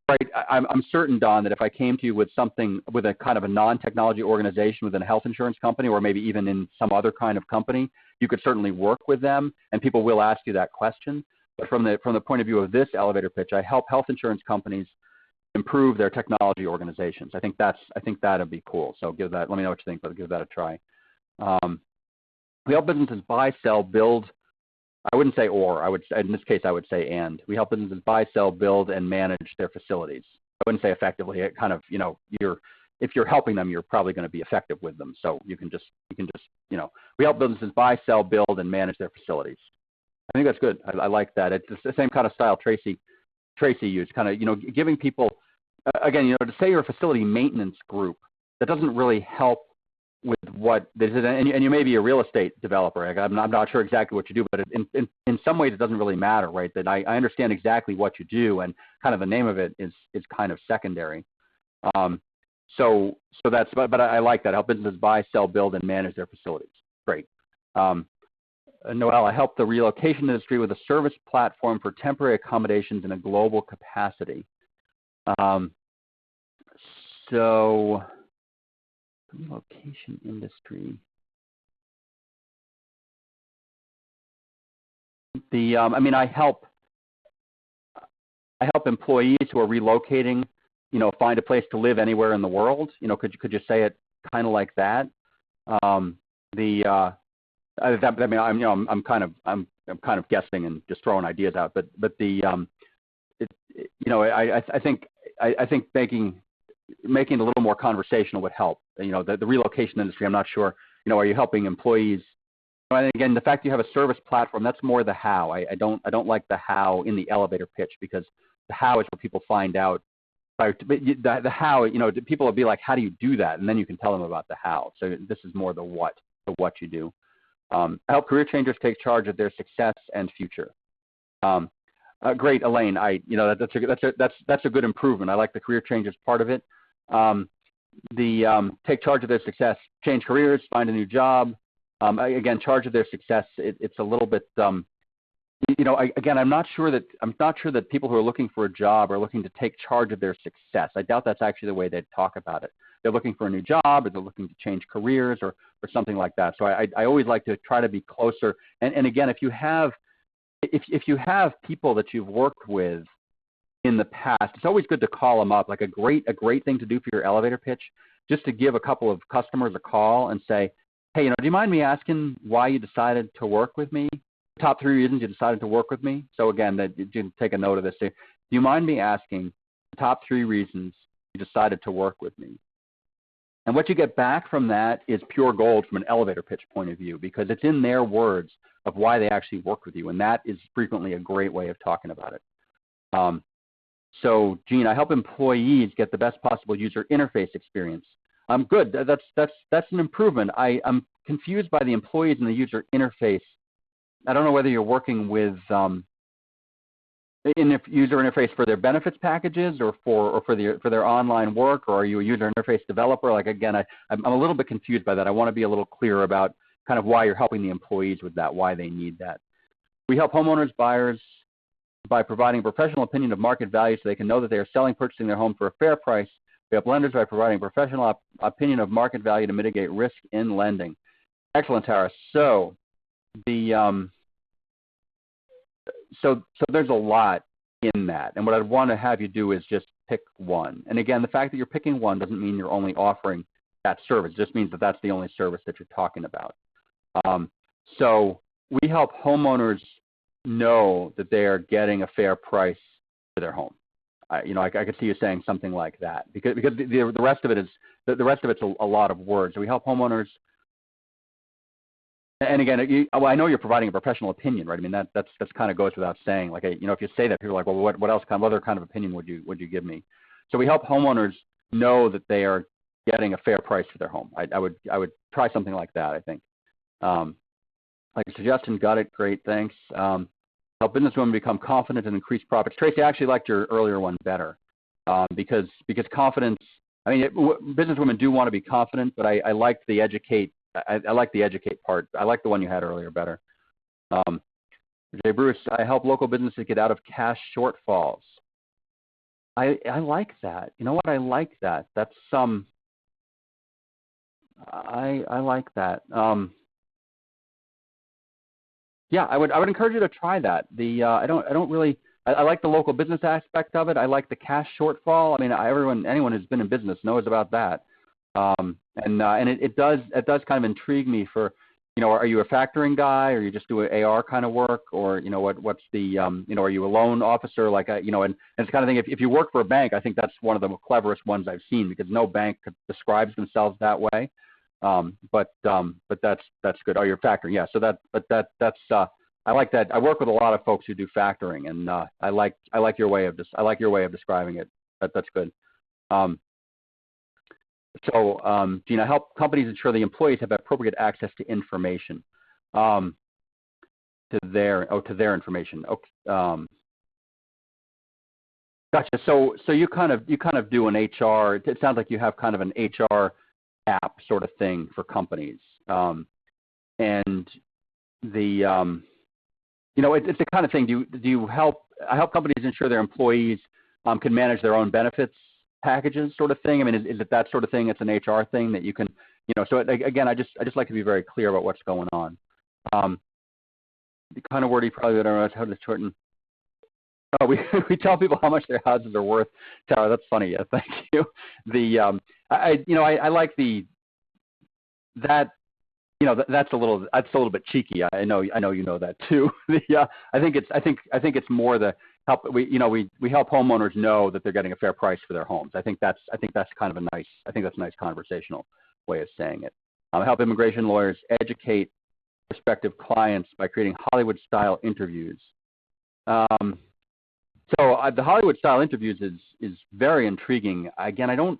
Right, I'm certain, Don, that if I came to you with something with a kind of a non-technology organization within a health insurance company, or maybe even in some other kind of company, you could certainly work with them, and people will ask you that question. But from the point of view of this elevator pitch, I help health insurance companies improve their technology organizations. I think that'd be cool. So let me know what you think, but give that a try. We help businesses buy, sell, build. I wouldn't say or. In this case, I would say and. We help businesses buy, sell, build, and manage their facilities. I wouldn't say effectively. It kind of, if you're helping them, you're probably going to be effective with them. So you can just, we help businesses buy, sell, build, and manage their facilities. I think that's good. I like that. It's the same kind of style Tracy used, kind of, giving people, again, to say you're a facility maintenance group, that doesn't really help with what this is, and you may be a real estate developer. I'm not sure exactly what you do, but in some ways it doesn't really matter, right? That I understand exactly what you do, and kind of the name of it is kind of secondary. So that's, but I like that. Help businesses buy, sell, build, and manage their facilities. Great. Noel, I help the relocation industry with a service platform for temporary accommodations in a global capacity. So relocation industry. I help employees who are relocating, find a place to live anywhere in the world. Could you say it kind of like that? I'm kind of guessing and just throwing ideas out, but I think making it a little more conversational would help. The relocation industry, I'm not sure, are you helping employees? And again, the fact you have a service platform, that's more the how. I don't like the how in the elevator pitch, because the how is what people find out. The how, people will be like, how do you do that? And then you can tell them about the how. So this is more the what you do. I help career changers take charge of their success and future. Great, Elaine. That's a good improvement. I like the career changes part of it. Take charge of their success, change careers, find a new job. Again, charge of their success. It's a little bit. Again, I'm not sure that people who are looking for a job are looking to take charge of their success. I doubt that's actually the way they'd talk about it. They're looking for a new job, or they're looking to change careers, or something like that. So I always like to try to be closer. And again, if you have people that you've worked with in the past, it's always good to call them up. Like a great thing to do for your elevator pitch, just to give a couple of customers a call and say, hey, do you mind me asking why you decided to work with me? Top 3 reasons you decided to work with me. So again, that you can take a note of this. Do you mind me asking the top 3 reasons you decided to work with me? And what you get back from that is pure gold from an elevator pitch point of view, because it's in their words of why they actually work with you, and that is frequently a great way of talking about it. So, Gene, I help employees get the best possible user interface experience. Good. That's an improvement. I'm confused by the employees and the user interface. I don't know whether you're working with in the user interface for their benefits packages, or for their online work, or are you a user interface developer? Like, again, I'm a little bit confused by that. I want to be a little clearer about kind of why you're helping the employees with that, why they need that. We help homeowners, buyers, by providing a professional opinion of market value so they can know that they are purchasing their home for a fair price. We help lenders by providing a professional opinion of market value to mitigate risk in lending. Excellent, Tara. So so there's a lot in that. And what I'd want to have you do is just pick one. And again, the fact that you're picking one doesn't mean you're only offering that service. It just means that that's the only service that you're talking about. So we help homeowners know that they are getting a fair price for their home. I could see you saying something like that because the rest of it is the rest of it's a lot of words. So we help homeowners. And again, I know you're providing a professional opinion, right? I mean, that's kind of goes without saying. Like, if you say that, people are like, well, what else? What other kind of opinion would you give me? So we help homeowners know that they are getting a fair price for their home. I would try something like that. I think. Like a suggestion, got it. Great, thanks. Help businesswomen become confident and increase profits. Tracy, I actually liked your earlier one better because confidence. I mean, businesswomen do want to be confident, but I liked the educate. I like the educate part. I like the one you had earlier better. Jay Bruce, I help local businesses get out of cash shortfalls. I like that. You know what? I like that. That's I like that. Yeah, I would encourage you to try that. I like the local business aspect of it. I like the cash shortfall. I mean, anyone who's been in business knows about that. And it does kind of intrigue me for, are you a factoring guy, or you just do AR kind of work, or what's the are you a loan officer, like and it's the kind of thing. If you work for a bank, I think that's one of the cleverest ones I've seen, because no bank describes themselves that way. But that's good. Oh, you're factoring, yeah. So that's I like that. I work with a lot of folks who do factoring, and I like your way of describing it. That's good. Gina, help companies ensure the employees have appropriate access to information, to their information. Okay. Gotcha. So you kind of do an HR. It sounds like you have kind of an HR app sort of thing for companies, and the it's the kind of thing. Do you help companies ensure their employees can manage their own benefits packages, sort of thing? I mean, is it that sort of thing? It's an HR thing that you can, So again, I just like to be very clear about what's going on. The kind of word you probably don't know how to shorten. Oh, we tell people how much their houses are worth. Tara, that's funny. Yeah, thank you. I like that. That's a little bit cheeky. I know you know that too. I think it's more the help. We help homeowners know that they're getting a fair price for their homes. I think that's kind of a nice conversational way of saying it. Help immigration lawyers educate prospective clients by creating Hollywood-style interviews. So the Hollywood-style interviews is very intriguing. Again, I don't.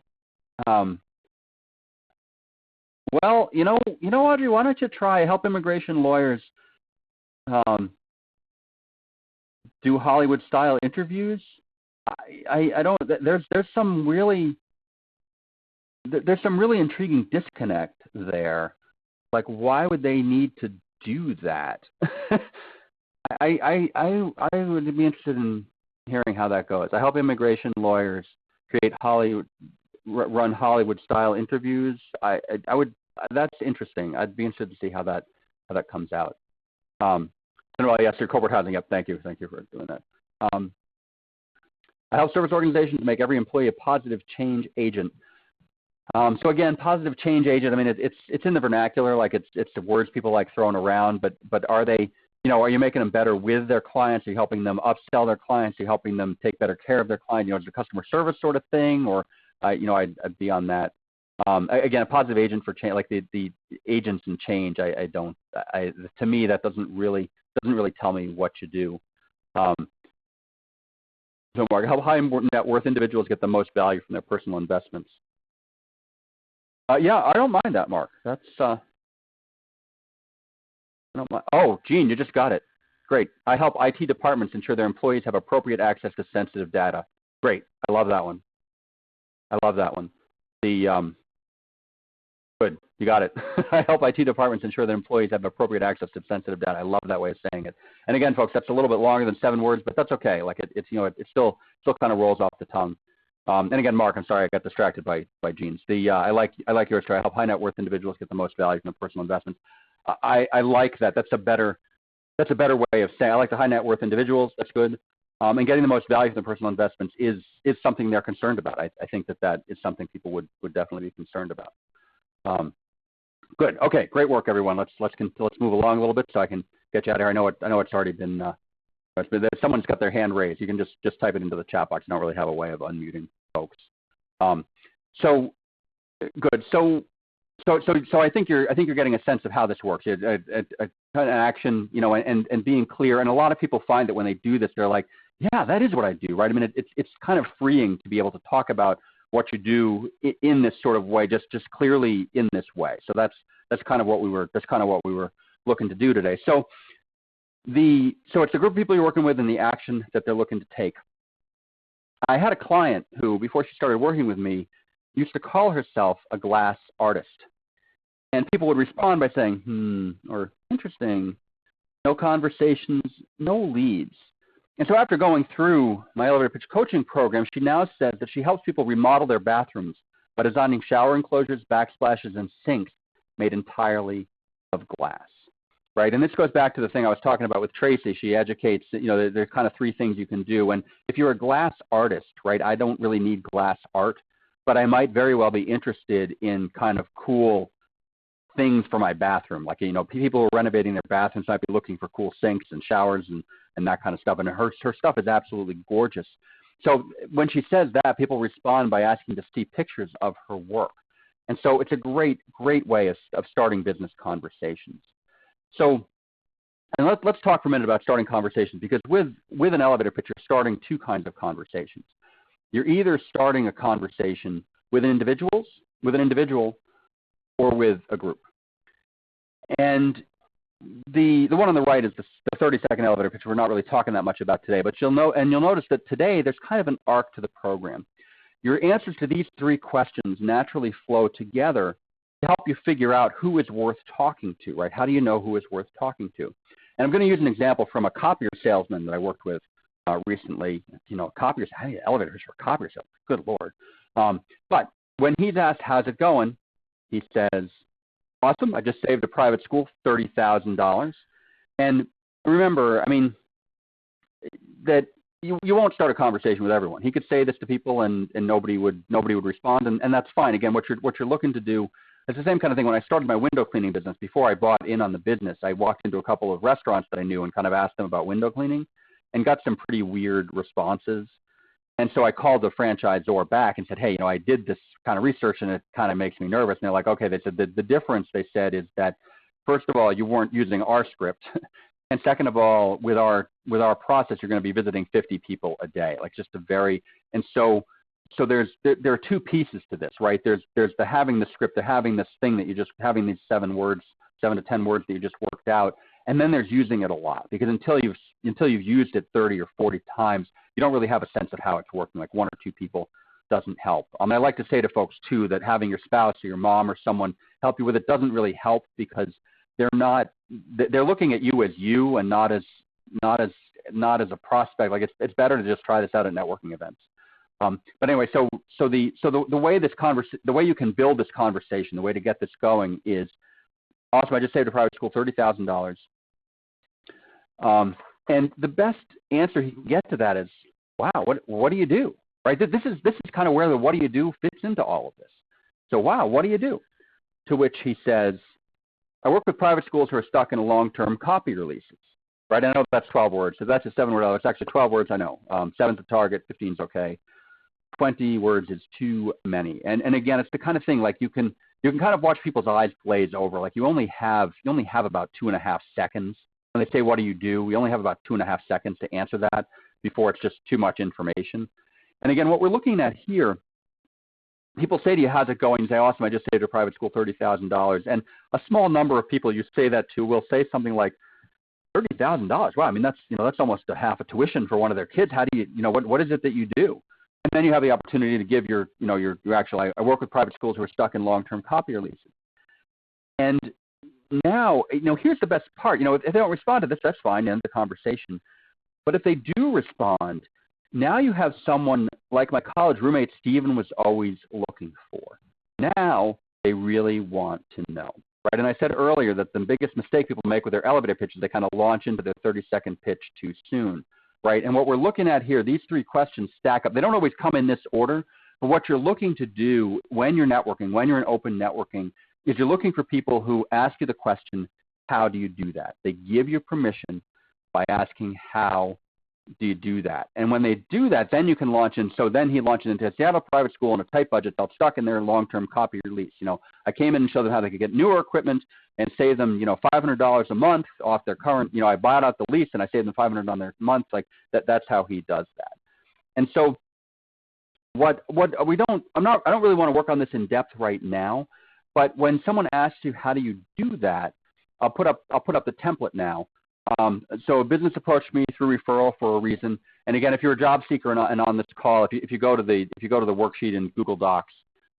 Well, Audrey, why don't you try help immigration lawyers do Hollywood-style interviews? I don't. There's some really intriguing disconnect there. Like, why would they need to do that? I would be interested in hearing how that goes. I help immigration lawyers run Hollywood-style interviews. I would. That's interesting. I'd be interested to see how that comes out. Yes, your corporate housing. Yep. Thank you for doing that. I help service organizations make every employee a positive change agent. So again, positive change agent. I mean, it's in the vernacular, like it's the words people like throwing around. But are they? Are you making them better with their clients? Are you helping them upsell their clients? Are you helping them take better care of their client? Is it a customer service sort of thing, or I'd be on that. Again, a positive agent for change, like the agents in change. To me, that doesn't really tell me what you do. So, Mark, how high net worth individuals get the most value from their personal investments? Yeah, I don't mind that, Mark. That's I don't mind. Oh, Gene, you just got it. Great. I help IT departments ensure their employees have appropriate access to sensitive data. Great. I love that one. Good. You got it. I help IT departments ensure that employees have appropriate access to sensitive data. I love that way of saying it. And again, folks, that's a little bit longer than 7 words, but that's okay. Like it still kind of rolls off the tongue. And again, Mark, I'm sorry I got distracted by Gene's. I like yours too. I help high net worth individuals get the most value from their personal investments. I like that. That's a better way of saying. I like the high net worth individuals. That's good. And getting the most value from their personal investments is something they're concerned about. I think that is something people would definitely be concerned about. Good. Okay. Great work, everyone. Let's move along a little bit so I can get you out of here. I know it's already been. Someone's got their hand raised. You can just type it into the chat box. I don't really have a way of unmuting folks. So good. So I think you're getting a sense of how this works. An action, and being clear. And a lot of people find that when they do this, they're like, yeah, that is what I do, right? I mean, it's kind of freeing to be able to talk about what you do in this sort of way, just clearly in this way. So that's kind of what we were looking to do today. So it's the group of people you're working with and the action that they're looking to take. I had a client who, before she started working with me, used to call herself a glass artist. And people would respond by saying, or interesting, no conversations, no leads. And so after going through my elevator pitch coaching program, she now says that she helps people remodel their bathrooms by designing shower enclosures, backsplashes, and sinks made entirely of glass, right? And this goes back to the thing I was talking about with Tracy. She educates, there's kind of three things you can do. And if you're a glass artist, right, I don't really need glass art, but I might very well be interested in kind of cool things for my bathroom. Like, people who are renovating their bathrooms might be looking for cool sinks and showers and that kind of stuff. And her stuff is absolutely gorgeous. So when she says that, people respond by asking to see pictures of her work. And so it's a great, great way of starting business conversations. So, and let's talk for a minute about starting conversations, because with an elevator pitch, you're starting two kinds of conversations. You're either starting a conversation with an individual or with a group. And the one on the right is the 30-second elevator pitch. We're not really talking that much about today, but you'll notice that today there's kind of an arc to the program. Your answers to these three questions naturally flow together to help you figure out who is worth talking to, right? How do you know who is worth talking to? And I'm going to use an example from a copier salesman that I worked with recently. Copiers, elevators for copier salesmen, good Lord. But when he's asked, how's it going? He says, awesome, I just saved a private school $30,000. And remember, I mean, that you won't start a conversation with everyone. He could say this to people and nobody would respond, and that's fine. Again, what you're looking to do, it's the same kind of thing. When I started my window cleaning business, before I bought in on the business, I walked into a couple of restaurants that I knew and kind of asked them about window cleaning and got some pretty weird responses. And so I called the franchisor back and said, hey, I did this kind of research and it kind of makes me nervous. And they're like, okay, they said the difference, they said, is that first of all, you weren't using our script. And second of all, with our process, you're going to be visiting 50 people a day, like just a very, and so there are two pieces to this, right? There's the having the script, the having this thing that you just, having these 7 to 10 words that you just worked out. And then there's using it a lot, because until you've used it 30 or 40 times, you don't really have a sense of how it's working. Like 1 or 2 people doesn't help. I like to say to folks too that having your spouse or your mom or someone help you with it doesn't really help, because they're looking at you as you and not as a prospect. Like it's better to just try this out at networking events. But anyway, so the way the way you can build this conversation, the way to get this going is, awesome, I just saved a private school $30,000. And the best answer he can get to that is, wow, what do you do? Right? This is kind of where the what do you do fits into all of this. So, wow, what do you do? To which he says, I work with private schools who are stuck in long-term copier leases. Right? I know that's 12 words, so that's a 7-word. It's actually 12 words, I know. 7's the target, 15's okay. 20 words is too many. And again, it's the kind of thing, like you can kind of watch people's eyes glaze over. Like you only have about 2.5 seconds. When they say, what do you do? We only have about 2.5 seconds to answer that before it's just too much information. And again, what we're looking at here, people say to you, how's it going? You say, awesome, I just saved a private school $30,000. And a small number of people you say that to will say something like, $30,000. Wow, I mean, that's almost a half a tuition for one of their kids. How do you, what is it that you do? And then you have the opportunity to give your actual, I work with private schools who are stuck in long-term copier leases. And now, here's the best part. If they don't respond to this, that's fine, end the conversation. But if they do respond, now you have someone like my college roommate Stephen was always looking for. Now they really want to know, right? And I said earlier that the biggest mistake people make with their elevator pitch is they kind of launch into their 30-second pitch too soon, right? And what we're looking at here, these 3 questions stack up. They don't always come in this order, but what you're looking to do when you're networking, when you're in open networking, is you're looking for people who ask you the question, how do you do that? They give you permission by asking, how do you do that? And when they do that, then you can launch in. So then he launches into a Seattle private school on a tight budget. They'll stuck in their long-term copy lease. I came in and showed them how they could get newer equipment and save them, $500 a month off their current, I bought out the lease and I saved them $500 on their month. Like that's how he does that. And so I don't really want to work on this in depth right now, but when someone asks you, how do you do that? I'll put up the template now. So a business approached me through referral for a reason. And again, if you're a job seeker and on this call, if you go to the worksheet in Google Docs,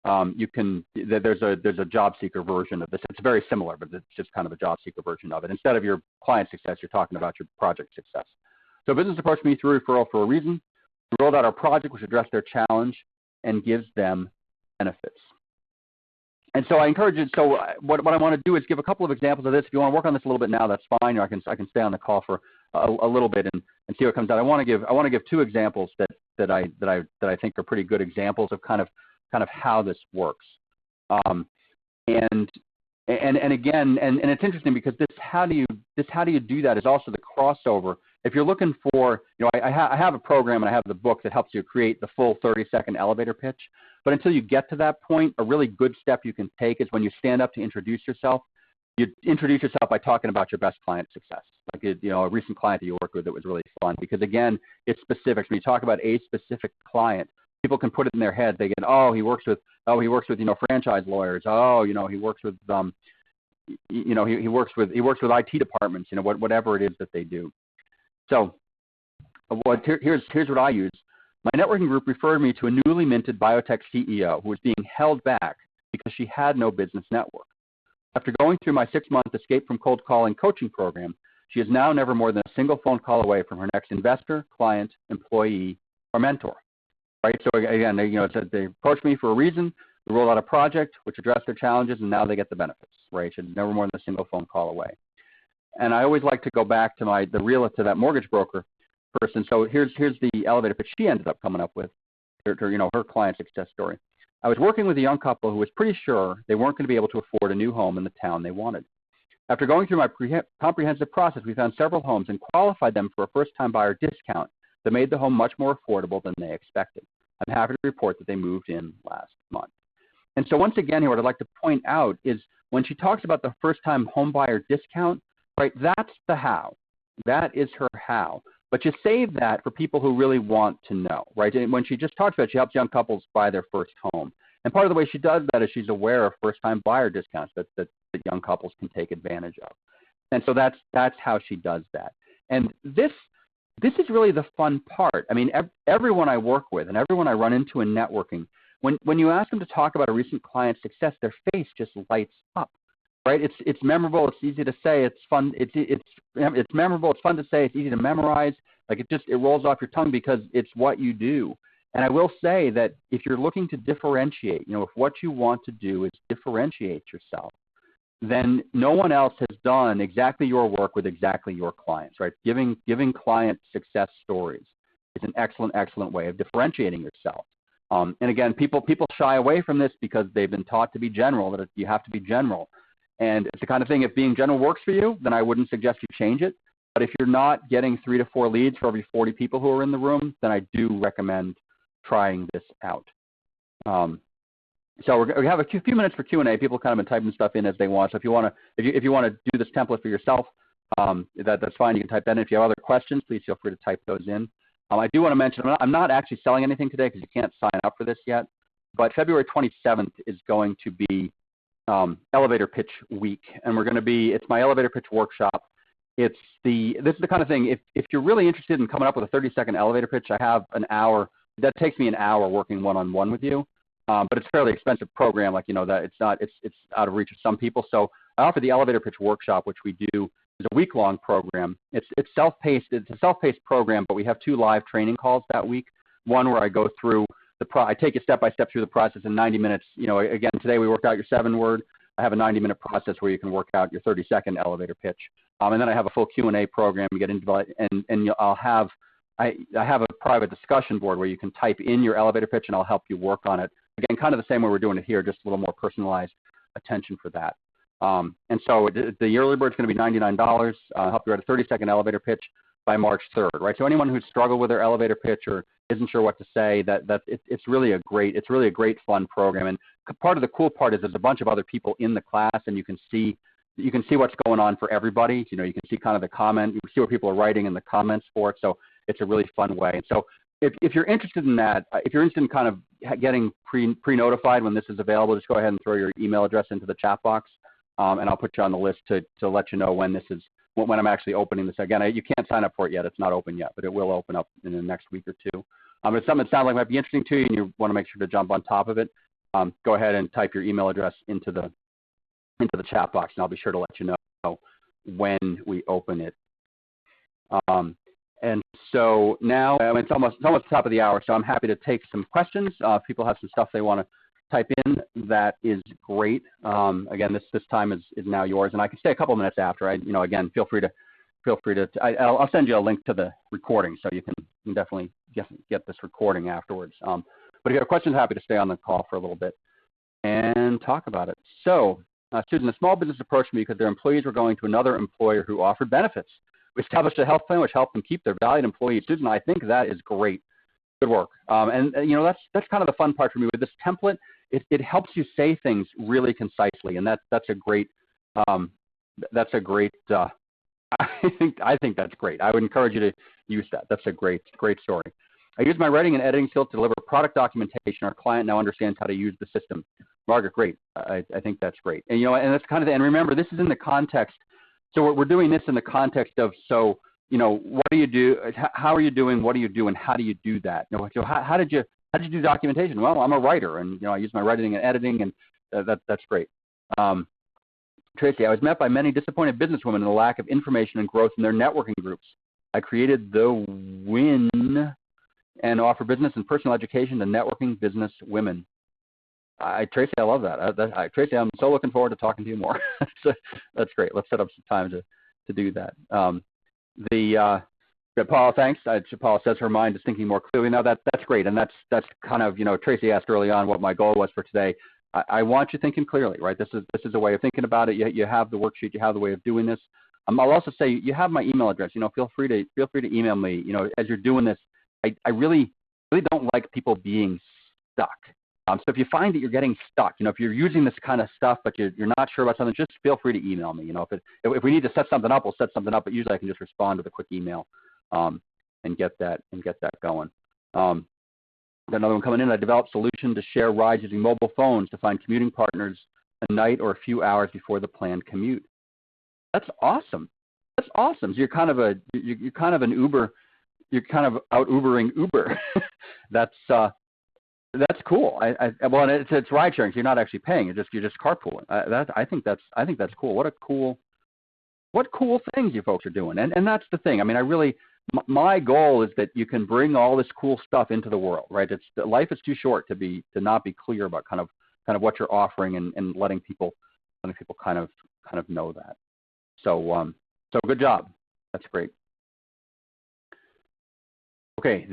there's a job seeker version of this. It's very similar, but it's just kind of a job seeker version of it. Instead of your client success, you're talking about your project success. So a business approached me through referral for a reason. We rolled out our project, which addressed their challenge and gives them benefits. And so I encourage you. So what I want to do is give a couple of examples of this. If you want to work on this a little bit now, that's fine. I can stay on the call for a little bit and see what comes out. I want to give two examples that I think are pretty good examples of kind of how this works. And again, it's interesting because how do you do that is also the crossover. If you're looking for, I have a program and I have the book that helps you create the full 30-second elevator pitch. But until you get to that point, a really good step you can take is when you stand up to introduce yourself, you introduce yourself by talking about your best client success. Like, a recent client that you worked with that was really fun because, again, it's specific. When you talk about a specific client, people can put it in their head. They get, he works with franchise lawyers. He works with, he works with IT departments, whatever it is that they do. So here's what I use. My networking group referred me to a newly minted biotech CEO who was being held back because she had no business network. After going through my 6-month Escape from Cold Calling coaching program, she is now never more than a single phone call away from her next investor, client, employee, or mentor. Right? So again, they approached me for a reason. We rolled out a project which addressed their challenges, and now they get the benefits. Right? She's never more than a single phone call away. And I always like to go back to that mortgage broker person. So here's the elevator pitch she ended up coming up with, her client success story. I was working with a young couple who was pretty sure they weren't going to be able to afford a new home in the town they wanted. After going through my comprehensive process, we found several homes and qualified them for a first-time buyer discount that made the home much more affordable than they expected. I'm happy to report that they moved in last month. And so once again here, what I'd like to point out is when she talks about the first-time home buyer discount, right, that's the how. That is her how. But you save that for people who really want to know, right? And when she just talks about it, she helps young couples buy their first home. And part of the way she does that is she's aware of first-time buyer discounts that young couples can take advantage of. And so that's how she does that. And this is really the fun part. I mean, everyone I work with and everyone I run into in networking, when you ask them to talk about a recent client success, their face just lights up. Right? It's memorable. It's easy to say. It's fun. It's memorable. It's fun to say. It's easy to memorize. Like it rolls off your tongue because it's what you do. And I will say that if you're looking to differentiate, if what you want to do is differentiate yourself, then no one else has done exactly your work with exactly your clients. Right? Giving client success stories is an excellent way of differentiating yourself. And again, people shy away from this because they've been taught to be general. That you have to be general. And it's the kind of thing, if being general works for you, then I wouldn't suggest you change it. But if you're not getting 3 to 4 leads for every 40 people who are in the room, then I do recommend trying this out. So we have a few minutes for Q&A. People kind of been typing stuff in as they want. So if you want to do this template for yourself, that's fine. You can type that in. If you have other questions, please feel free to type those in. I do want to mention I'm not actually selling anything today because you can't sign up for this yet. But February 27th is going to be elevator pitch week, and it's my elevator pitch workshop. This is the kind of thing, if you're really interested in coming up with a 30-second elevator pitch, I have an hour. That takes me an hour working one-on-one with you, but it's a fairly expensive program. Like, that it's out of reach of some people. So I offer the elevator pitch workshop, which we do is a week-long program. It's self-paced. It's a self-paced program, but we have 2 live training calls that week. One where I go through I take you step by step through the process in 90 minutes. Again, today we worked out your 7-word. I have a 90-minute process where you can work out your 30-second elevator pitch. And then I have a full Q&A program. You get into and I have a private discussion board where you can type in your elevator pitch, and I'll help you work on it. Again, kind of the same way we're doing it here, just a little more personalized. attention for that. And so the early bird is going to be $99. Help you write a 30-second elevator pitch by March 3rd, right? So anyone who's struggled with their elevator pitch or isn't sure what to say, it's really a great fun program. And part of the cool part is there's a bunch of other people in the class, and you can see what's going on for everybody. You know, you can see kind of the comment, you can see what people are writing in the comments for it. So it's a really fun way. And so if you're interested in that, if you're interested in kind of getting pre-notified when this is available, just go ahead and throw your email address into the chat box, and I'll put you on the list to let you know when I'm actually opening this. Again, you can't sign up for it yet. It's not open yet, but it will open up in the next week or two. If it's something that sounds like might be interesting to you and you want to make sure to jump on top of it, go ahead and type your email address into the chat box, and I'll be sure to let you know when we open it. And so now, it's almost the top of the hour, so I'm happy to take some questions. If people have some stuff they want to type in, that is great. Again, this time is now yours, and I can stay a couple minutes after. Again, feel free to. I'll send you a link to the recording, so you can definitely get this recording afterwards. But if you have questions, happy to stay on the call for a little bit and talk about it. So, Susan, a small business approached me because their employees were going to another employer who offered benefits. We established a health plan which helped them keep their valued employees. Susan, I think that is great. Good work. That's kind of the fun part for me with this template. It helps you say things really concisely, and that's a great. I think that's great. I would encourage you to use that. That's a great story. I use my writing and editing skills to deliver product documentation. Our client now understands how to use the system. Margaret, great. I think that's great. And and that's kind of and remember, this is in the context. So we're doing this in the context of what do you do? How are you doing? What do you do? And how do you do that? So how did you do documentation? Well, I'm a writer, and I use my writing and editing, and that's great. Tracy, I was met by many disappointed businesswomen in the lack of information and growth in their networking groups. I created the WIN and offer business and personal education to networking business women. Tracy, I love that. Tracy, I'm so looking forward to talking to you more. So that's great. Let's set up some time to do that. Paula, thanks. Paula says her mind is thinking more clearly now. That's great, and that's kind of Tracy asked early on what my goal was for today. I want you thinking clearly, right? This is a way of thinking about it. You have the worksheet. You have the way of doing this. I'll also say you have my email address. Feel free to email me. As you're doing this, I really don't like people being stuck. So if you find that you're getting stuck, if you're using this kind of stuff but you're not sure about something, just feel free to email me. If we need to set something up, we'll set something up. But usually I can just respond with a quick email and get that going. Got another one coming in. I developed a solution to share rides using mobile phones to find commuting partners a night or a few hours before the planned commute. That's awesome. That's awesome. So you're kind of an Uber. You're kind of out Ubering Uber. That's cool. Well, it's ride sharing, so you're not actually paying. You're just carpooling. I think that's cool. What cool things you folks are doing. And that's the thing. My goal is that you can bring all this cool stuff into the world, right? Life is too short to not be clear about kind of what you're offering and letting people kind of know that. So good job. That's great. Okay,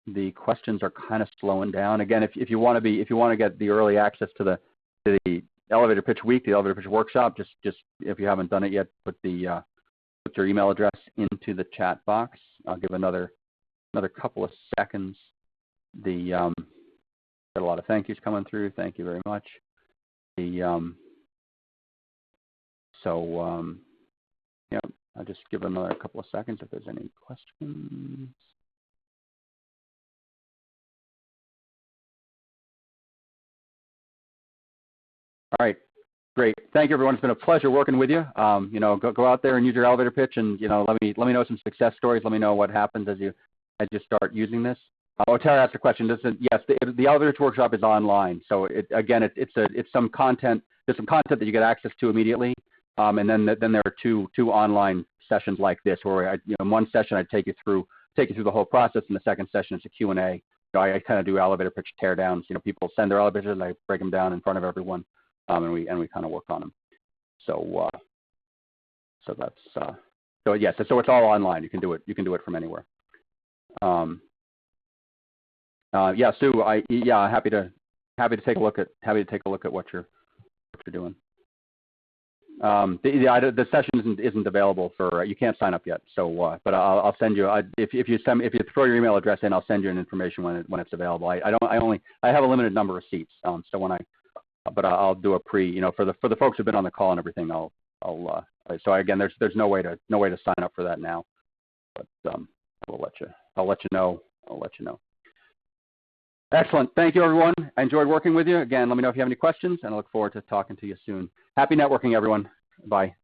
the questions are kind of slowing down. Again, if you want to get the early access to the elevator pitch week, the elevator pitch workshop, just if you haven't done it yet, put your email address into the chat box. I'll give another couple of seconds. Got a lot of thank yous coming through. Thank you very much. I'll just give another couple of seconds if there's any questions. All right. Great. Thank you, everyone. It's been a pleasure working with you. Go out there and use your elevator pitch, and let me know some success stories. Let me know what happens as you start using this. Tara asked a question. Yes, the elevator pitch workshop is online. So it's some content. There's some content that you get access to immediately, and then there are two online sessions like this where in one session I take you through the whole process, and the second session is a Q&A. I kind of do elevator pitch teardowns. People send their elevators, and I break them down in front of everyone. And we kind of work on them. So it's all online. You can do it from anywhere. Sue. Happy to happy to take a look at what you're doing. The session isn't available for you can't sign up yet. So, but I'll send you if you throw your email address in, I'll send you an information when it's available. I have a limited number of seats. So but I'll do a for the folks who've been on the call and everything. So again, there's no way to sign up for that now. But I'll let you know. Excellent. Thank you, everyone. I enjoyed working with you. Again, let me know if you have any questions, and I look forward to talking to you soon. Happy networking, everyone. Bye.